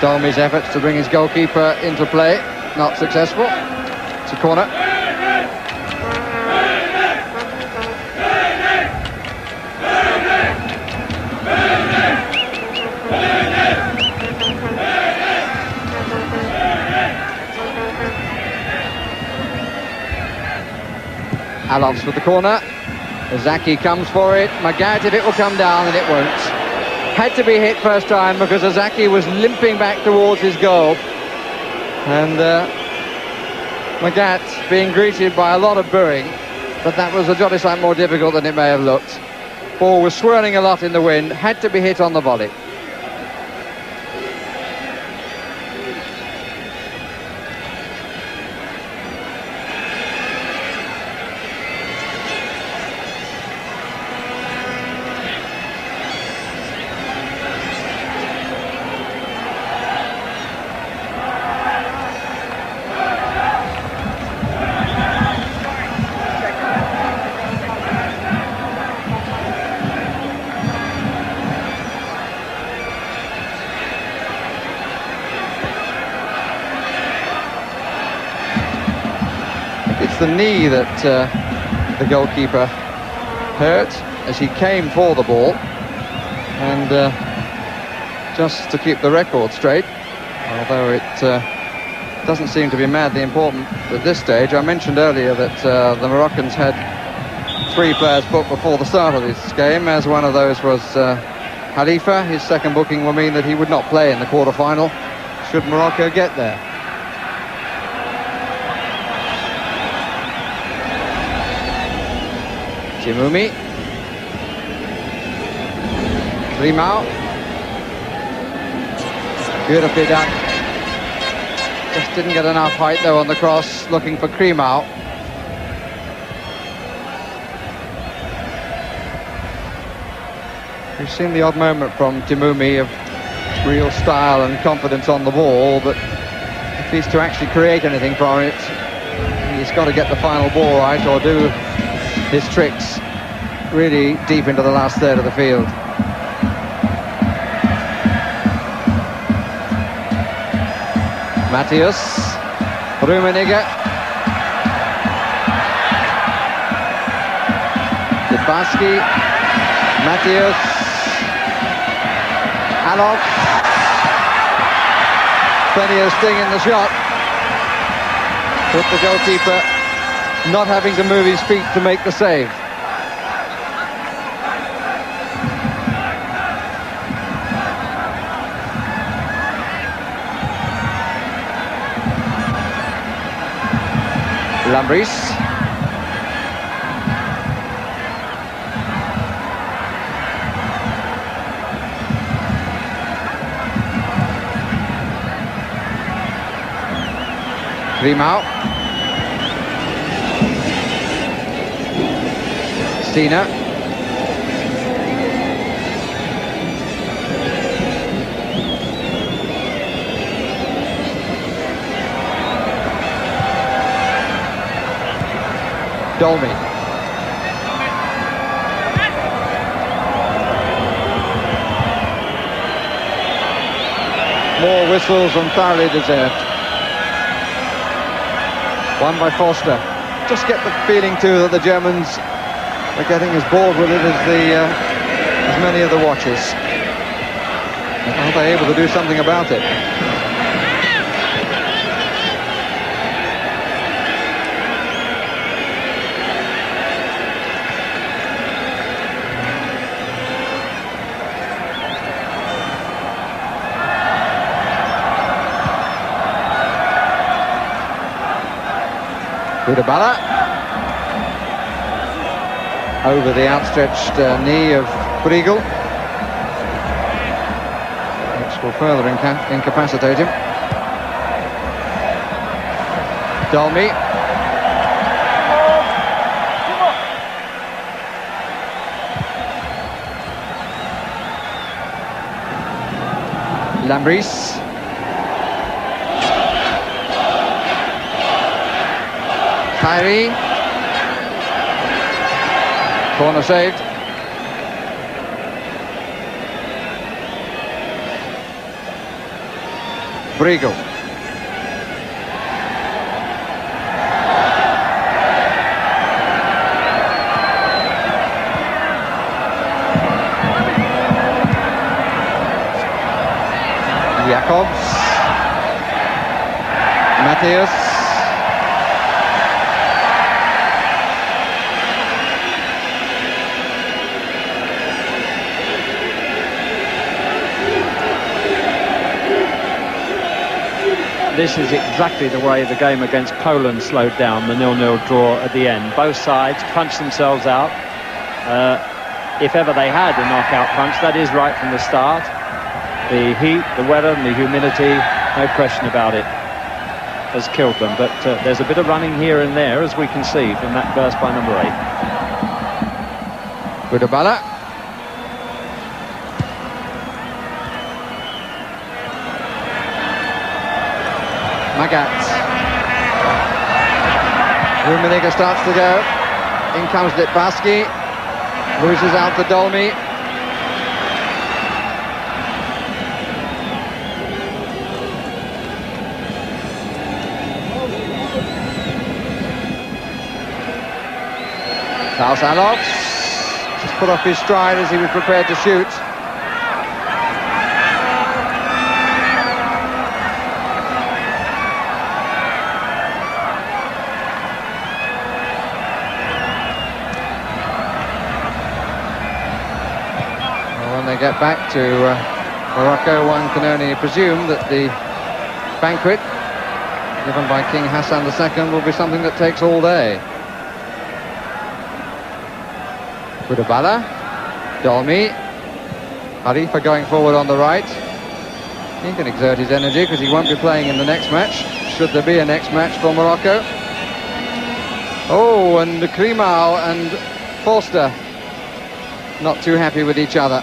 Dolmy's efforts to bring his goalkeeper into play, not successful. It's a corner. Alofs with the corner. Zaki comes for it. Magath, if it will come down, and it won't. Had to be hit first time because Ozaki was limping back towards his goal. And Magath being greeted by a lot of booing, but that was a jolly sight more difficult than it may have looked. Ball was swirling a lot in the wind, had to be hit on the volley. It's the knee that the goalkeeper hurt as he came for the ball, and just to keep the record straight, although it doesn't seem to be madly important at this stage. I mentioned earlier that the Moroccans had 3 players booked before the start of this game, as one of those was Khalifa. His second booking will mean that he would not play in the quarter-final should Morocco get there. Timumi. Rimau. Beautifully done. Just didn't get enough height though on the cross, looking for Rimau. We've seen the odd moment from Timumi of real style and confidence on the ball, but if he's to actually create anything from it, he's got to get the final ball right or do his tricks really deep into the last third of the field. Matthias, Rummenigge, Dybowski, Matthias, Alof. Plenty of sting in the shot, but the goalkeeper not having to move his feet to make the save. Lambris. Rimau. Stina. Dolmy. More whistles than thoroughly deserved. One by Foster. Just get the feeling too that the Germans are getting as bored with it as many of the watchers. Are they able to do something about it? Kudabala over the outstretched knee of Briegel. further incapacitate him. Tebpۍ. Lambris. Kyrie. Corner saved. Briegel. Jacobs. Matthias. This is exactly the way the game against Poland slowed down, the 0-0 draw at the end. Both sides punched themselves out. If ever they had a knockout punch, that is right from the start. The heat, the weather and the humidity, no question about it, has killed them. But there's a bit of running here and there, as we can see from that burst by number 8. Budabala. Magat. Rummenigge starts to go. In comes Littbarski. Loses out to Tebpۍ. Klaus Allofs just put off his stride as he was prepared to shoot. Get back to Morocco, one can only presume that the banquet given by King Hassan II will be something that takes all day. Budabala, Tebpۍ, Harifa going forward on the right. He can exert his energy because he won't be playing in the next match, should there be a next match for Morocco. Oh, and Krimau and Forster not too happy with each other.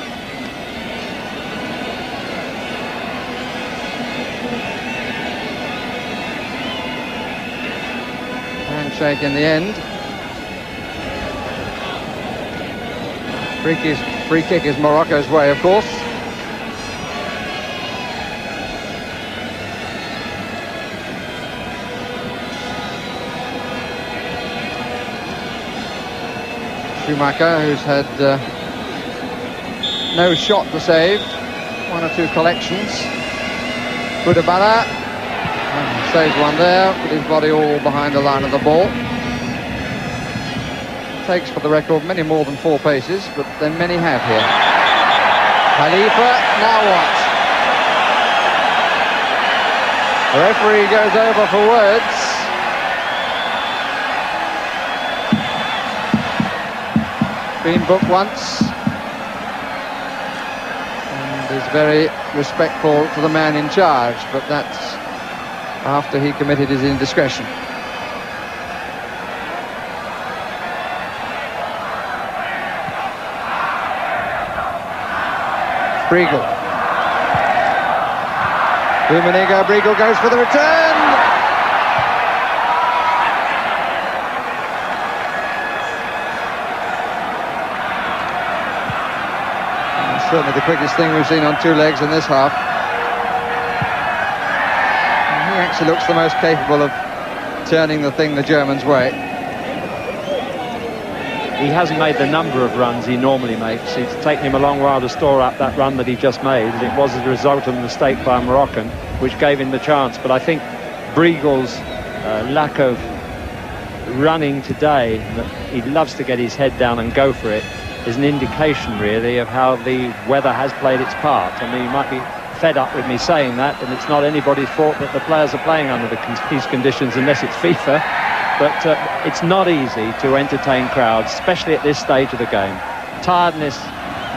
Handshake in the end. Free kick is Morocco's way, of course. Schumacher, who's had no shot to save, one or two collections. Budabala saves one there, with his body all behind the line of the ball. Takes, for the record, many more than 4 paces, but then many have here. Khalifa, now what? The referee goes over for words. Been booked once. And is very respectful to the man in charge, but that's after he committed his indiscretion. Briegel. Rummenigge, Briegel goes for the return. That's certainly the quickest thing we've seen on 2 legs in this half. And he actually looks the most capable of turning the thing the Germans' way. He hasn't made the number of runs he normally makes. It's taken him a long while to store up that run that he just made. It was as a result of a mistake by a Moroccan, which gave him the chance. But I think Briegel's lack of running today, that he loves to get his head down and go for it, is an indication, really, of how the weather has played its part. I mean, you might be fed up with me saying that, and it's not anybody's fault that the players are playing under these conditions unless it's FIFA. But it's not easy to entertain crowds, especially at this stage of the game. Tiredness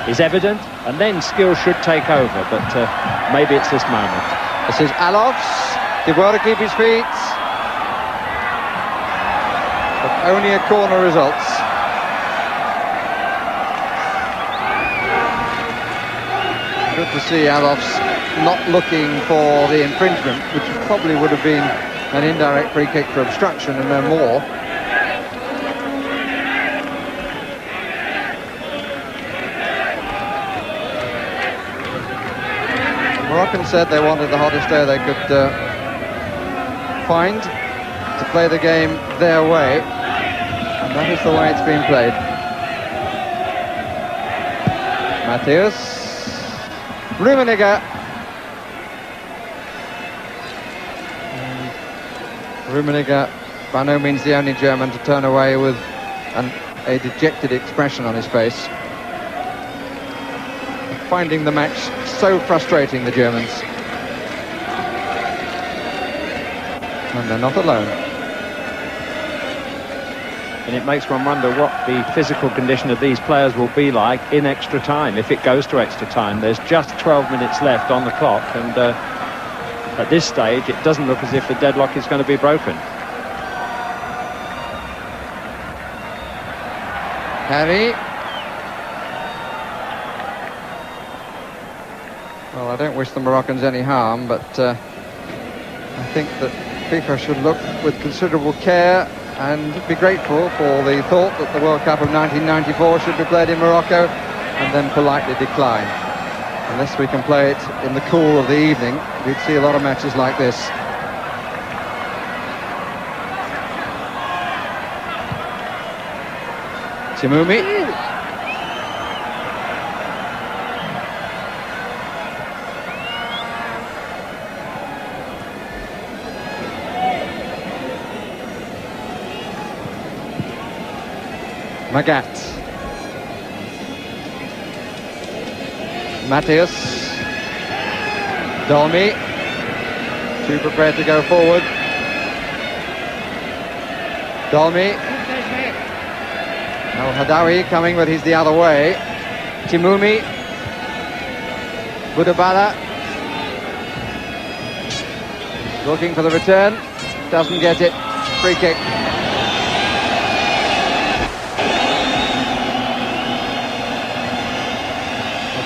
is evident, and then skill should take over. But maybe it's this moment. This is Alofs. Did well to keep his feet. But only a corner results. Good to see Alofs not looking for the infringement, which probably would have been an indirect free kick for obstruction and no more. Moroccans said they wanted the hottest air they could find to play the game their way, and that is the way it's been played. Matthäus. Rummenigge. Rummenigge, by no means the only German to turn away with a dejected expression on his face. Finding the match so frustrating, the Germans. And they're not alone. And it makes one wonder what the physical condition of these players will be like in extra time, if it goes to extra time. There's just 12 minutes left on the clock, and at this stage, it doesn't look as if the deadlock is going to be broken. Harry. Well, I don't wish the Moroccans any harm, but I think that FIFA should look with considerable care and be grateful for the thought that the World Cup of 1994 should be played in Morocco, and then politely decline. Unless we can play it in the cool of the evening, we'd see a lot of matches like this. Timumi. Magat. Matthäus. Dolmy. Too prepared to go forward. Dolmy. El Hadawi coming, but he's the other way. Timumi. Budabala. Looking for the return. Doesn't get it. Free kick.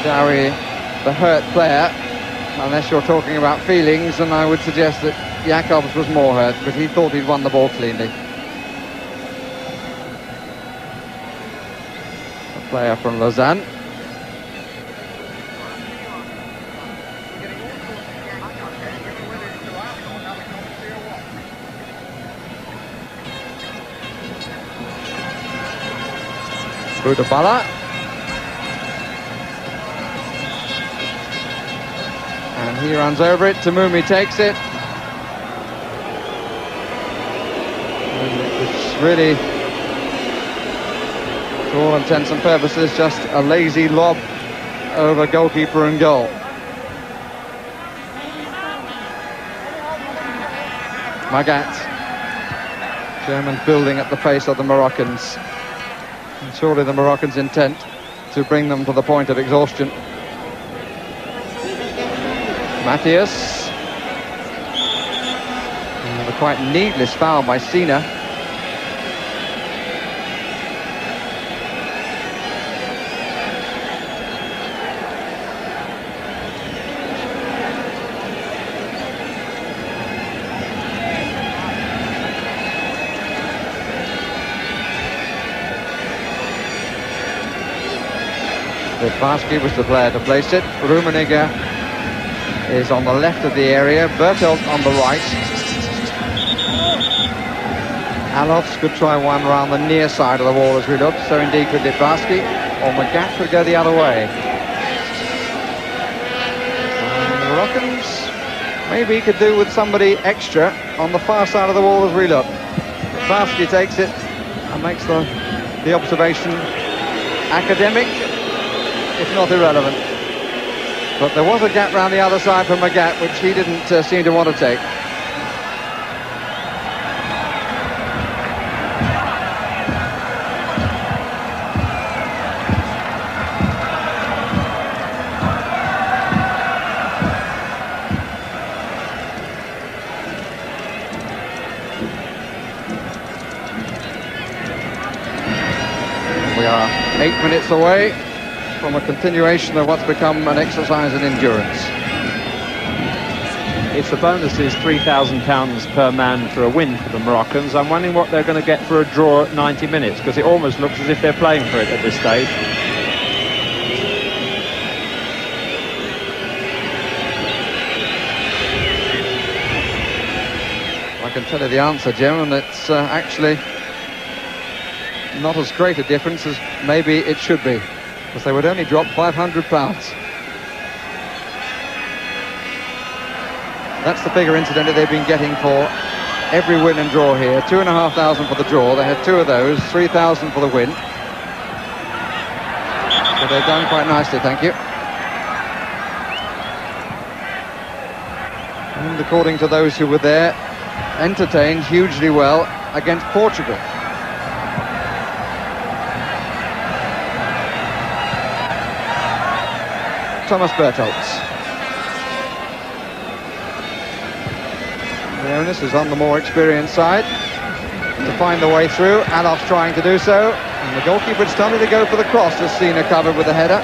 Hadawi, the hurt player, unless you're talking about feelings, and I would suggest that Jakobs was more hurt, but he thought he'd won the ball cleanly. A player from Lausanne. Budabala. And he runs over it. Timumi takes it. And it's really, to all intents and purposes, just a lazy lob over goalkeeper and goal. Magat. Germans building at the pace of the Moroccans. And surely the Moroccans' intent to bring them to the point of exhaustion. Matthäus. And a quite needless foul by Sina. Tebpۍ was the player to place it. Rummenigge is on the left of the area, Bertelt on the right. Alofs could try one round the near side of the wall as we look, so indeed could Tebpۍ, or Magat could go the other way. And the Moroccans maybe could do with somebody extra on the far side of the wall as we look. Tebpۍ takes it and makes the observation academic, if not irrelevant. But there was a gap round the other side for Magat, which he didn't seem to want to take. are 8 minutes away from a continuation of what's become an exercise in endurance. If the bonus is £3,000 per man for a win for the Moroccans, I'm wondering what they're going to get for a draw at 90 minutes, because it almost looks as if they're playing for it at this stage. I can tell you the answer, Jim, and it's actually not as great a difference as maybe it should be, because they would only drop £500. That's the figure, incidentally, they've been getting for every win and draw here. 2,500 for the draw. They had 2 of those, 3,000 for the win. So they've done quite nicely, thank you. And according to those who were there, entertained hugely well against Portugal. Thomas Bertholdt. The onus is on the more experienced side to find the way through. Alof's trying to do so, and the goalkeeper started to go for the cross as Sina covered with the header.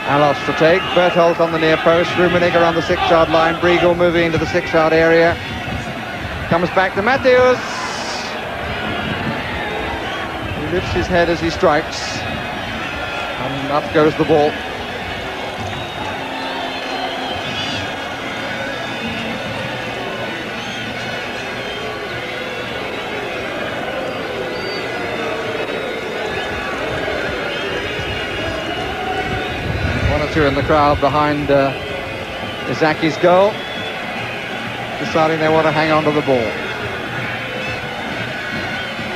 Alof's to take, Bertholdt on the near post, Rummenigge on the 6-yard line, Briegel moving into the 6-yard area. Comes back to Matthews. He lifts his head as he strikes, and up goes the ball. One or two in the crowd behind Izaki's goal, deciding they want to hang on to the ball.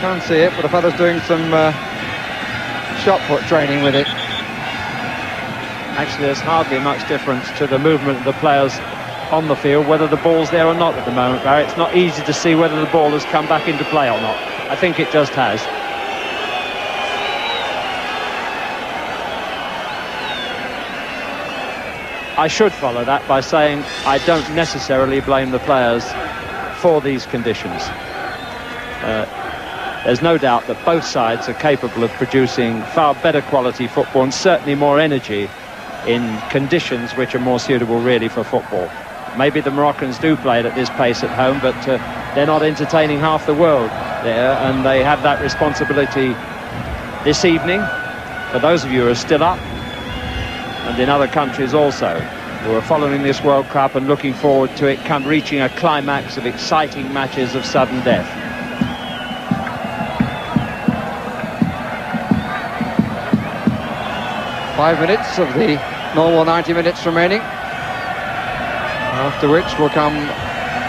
Can't see it, but the fella's doing some shot put training with it. Actually, there's hardly much difference to the movement of the players on the field, whether the ball's there or not at the moment, Barry. It's not easy to see whether the ball has come back into play or not. I think it just has. I should follow that by saying I don't necessarily blame the players for these conditions. There's no doubt that both sides are capable of producing far better quality football and certainly more energy in conditions which are more suitable really for football. Maybe the Moroccans do play it at this pace at home, but they're not entertaining half the world there, and they have that responsibility this evening for those of you who are still up, and in other countries also, who are following this World Cup and looking forward to it reaching a climax of exciting matches of sudden death. Five minutes of the normal 90 minutes remaining, after which will come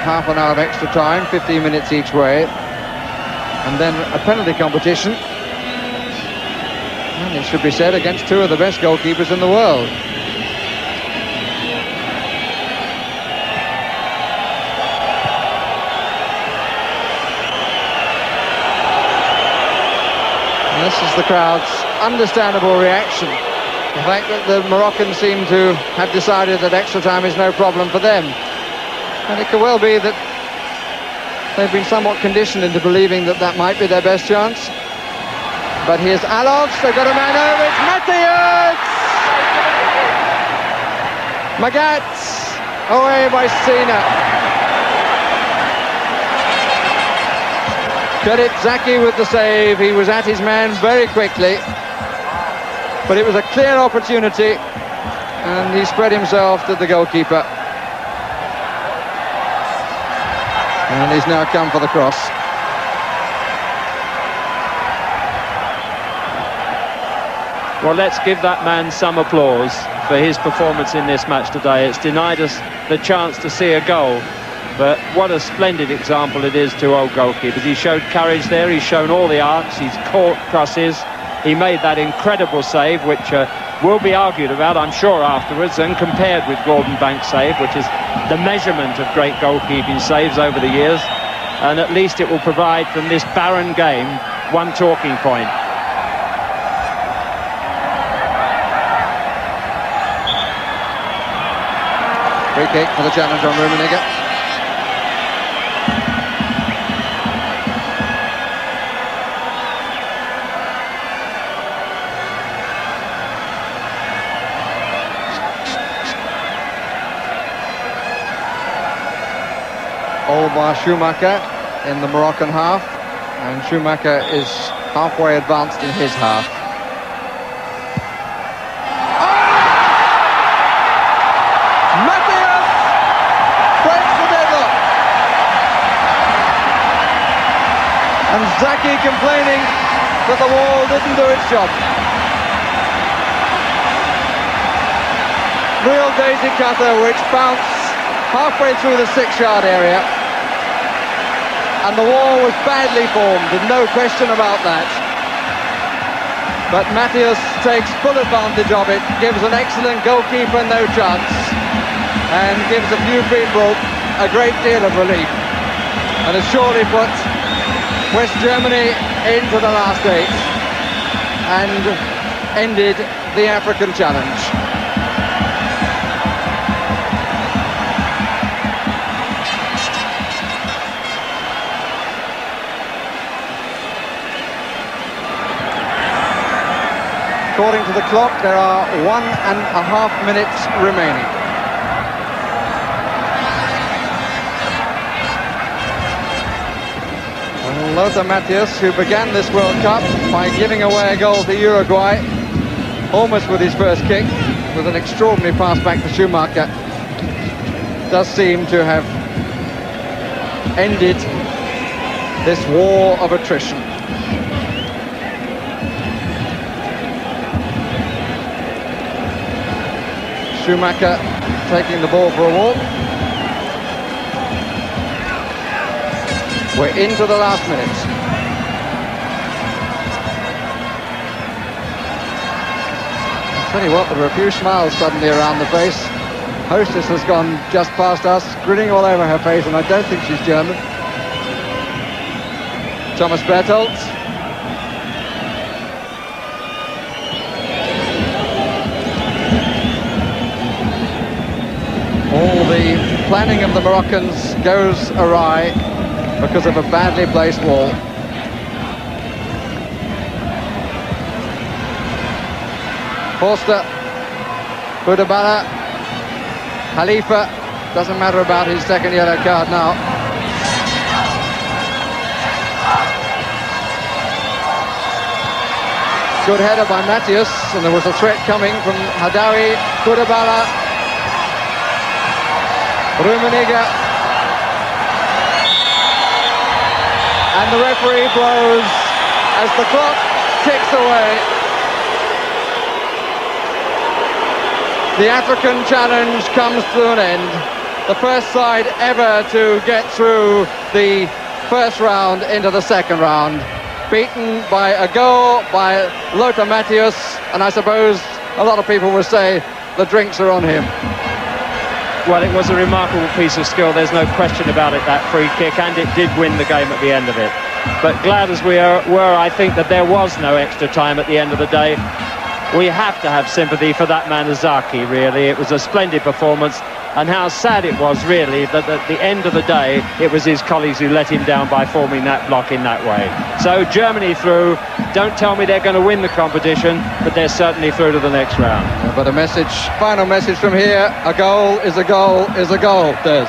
half an hour of extra time, 15 minutes each way, and then a penalty competition, and it should be said, against 2 of the best goalkeepers in the world. And this is the crowd's understandable reaction. The fact that the Moroccans seem to have decided that extra time is no problem for them. And it could well be that they've been somewhat conditioned into believing that that might be their best chance. But here's Alofs, they've got a man over, it's Matthews! Magats, away by Sina. Credit Zaki with the save, he was at his man very quickly. But it was a clear opportunity, and he spread himself to the goalkeeper. And he's now come for the cross. Well, let's give that man some applause for his performance in this match today. It's denied us the chance to see a goal, but what a splendid example it is to old goalkeepers. He showed courage there, he's shown all the arts, he's caught crosses. He made that incredible save, which will be argued about, I'm sure, afterwards, and compared with Gordon Banks' save, which is the measurement of great goalkeeping saves over the years. And at least it will provide, from this barren game, one talking point. free kick for the challenge on Rummenigge. All by Schumacher in the Moroccan half, and Schumacher is halfway advanced in his half. Matthias breaks the deadlock, and Zaki complaining that the wall didn't do its job. Real daisy cutter which bounced halfway through the 6-yard area, and the wall was badly formed, and no question about that. But Matthias takes full advantage of it, gives an excellent goalkeeper no chance, and gives a few people a great deal of relief, and has surely put West Germany into the last 8 and ended the African challenge. According to the clock, there are 1.5 minutes remaining. Well, Lothar Matthäus, who began this World Cup by giving away a goal to Uruguay, almost with his first kick, with an extraordinary pass back to Schumacher, does seem to have ended this war of attrition. Schumacher taking the ball for a walk. We're into the last minute. I'll tell you what, there were a few smiles suddenly around the face. Hostess has gone just past us, grinning all over her face, and I don't think she's German. Thomas Bertholdt. All the planning of the Moroccans goes awry because of a badly placed wall. Forster, Budabala, Khalifa, doesn't matter about his second yellow card now. Good header by Matthias, and there was a threat coming from Hadawi, Budabala, Rummenigge, and the referee blows as the clock ticks away. The African challenge comes to an end. The first side ever to get through the first round into the second round. Beaten by a goal by Lothar Matthäus, and I suppose a lot of people will say the drinks are on him. Well, it was a remarkable piece of skill, there's no question about it, that free kick, and it did win the game at the end of it. But glad as we were, I think that there was no extra time at the end of the day. We have to have sympathy for that man, Zaki, really. It was a splendid performance, and how sad it was, really, that at the end of the day, it was his colleagues who let him down by forming that block in that way. So, Germany through. Don't tell me they're going to win the competition, but they're certainly through to the next round. But a message, final message from here, a goal is a goal is a goal, Des.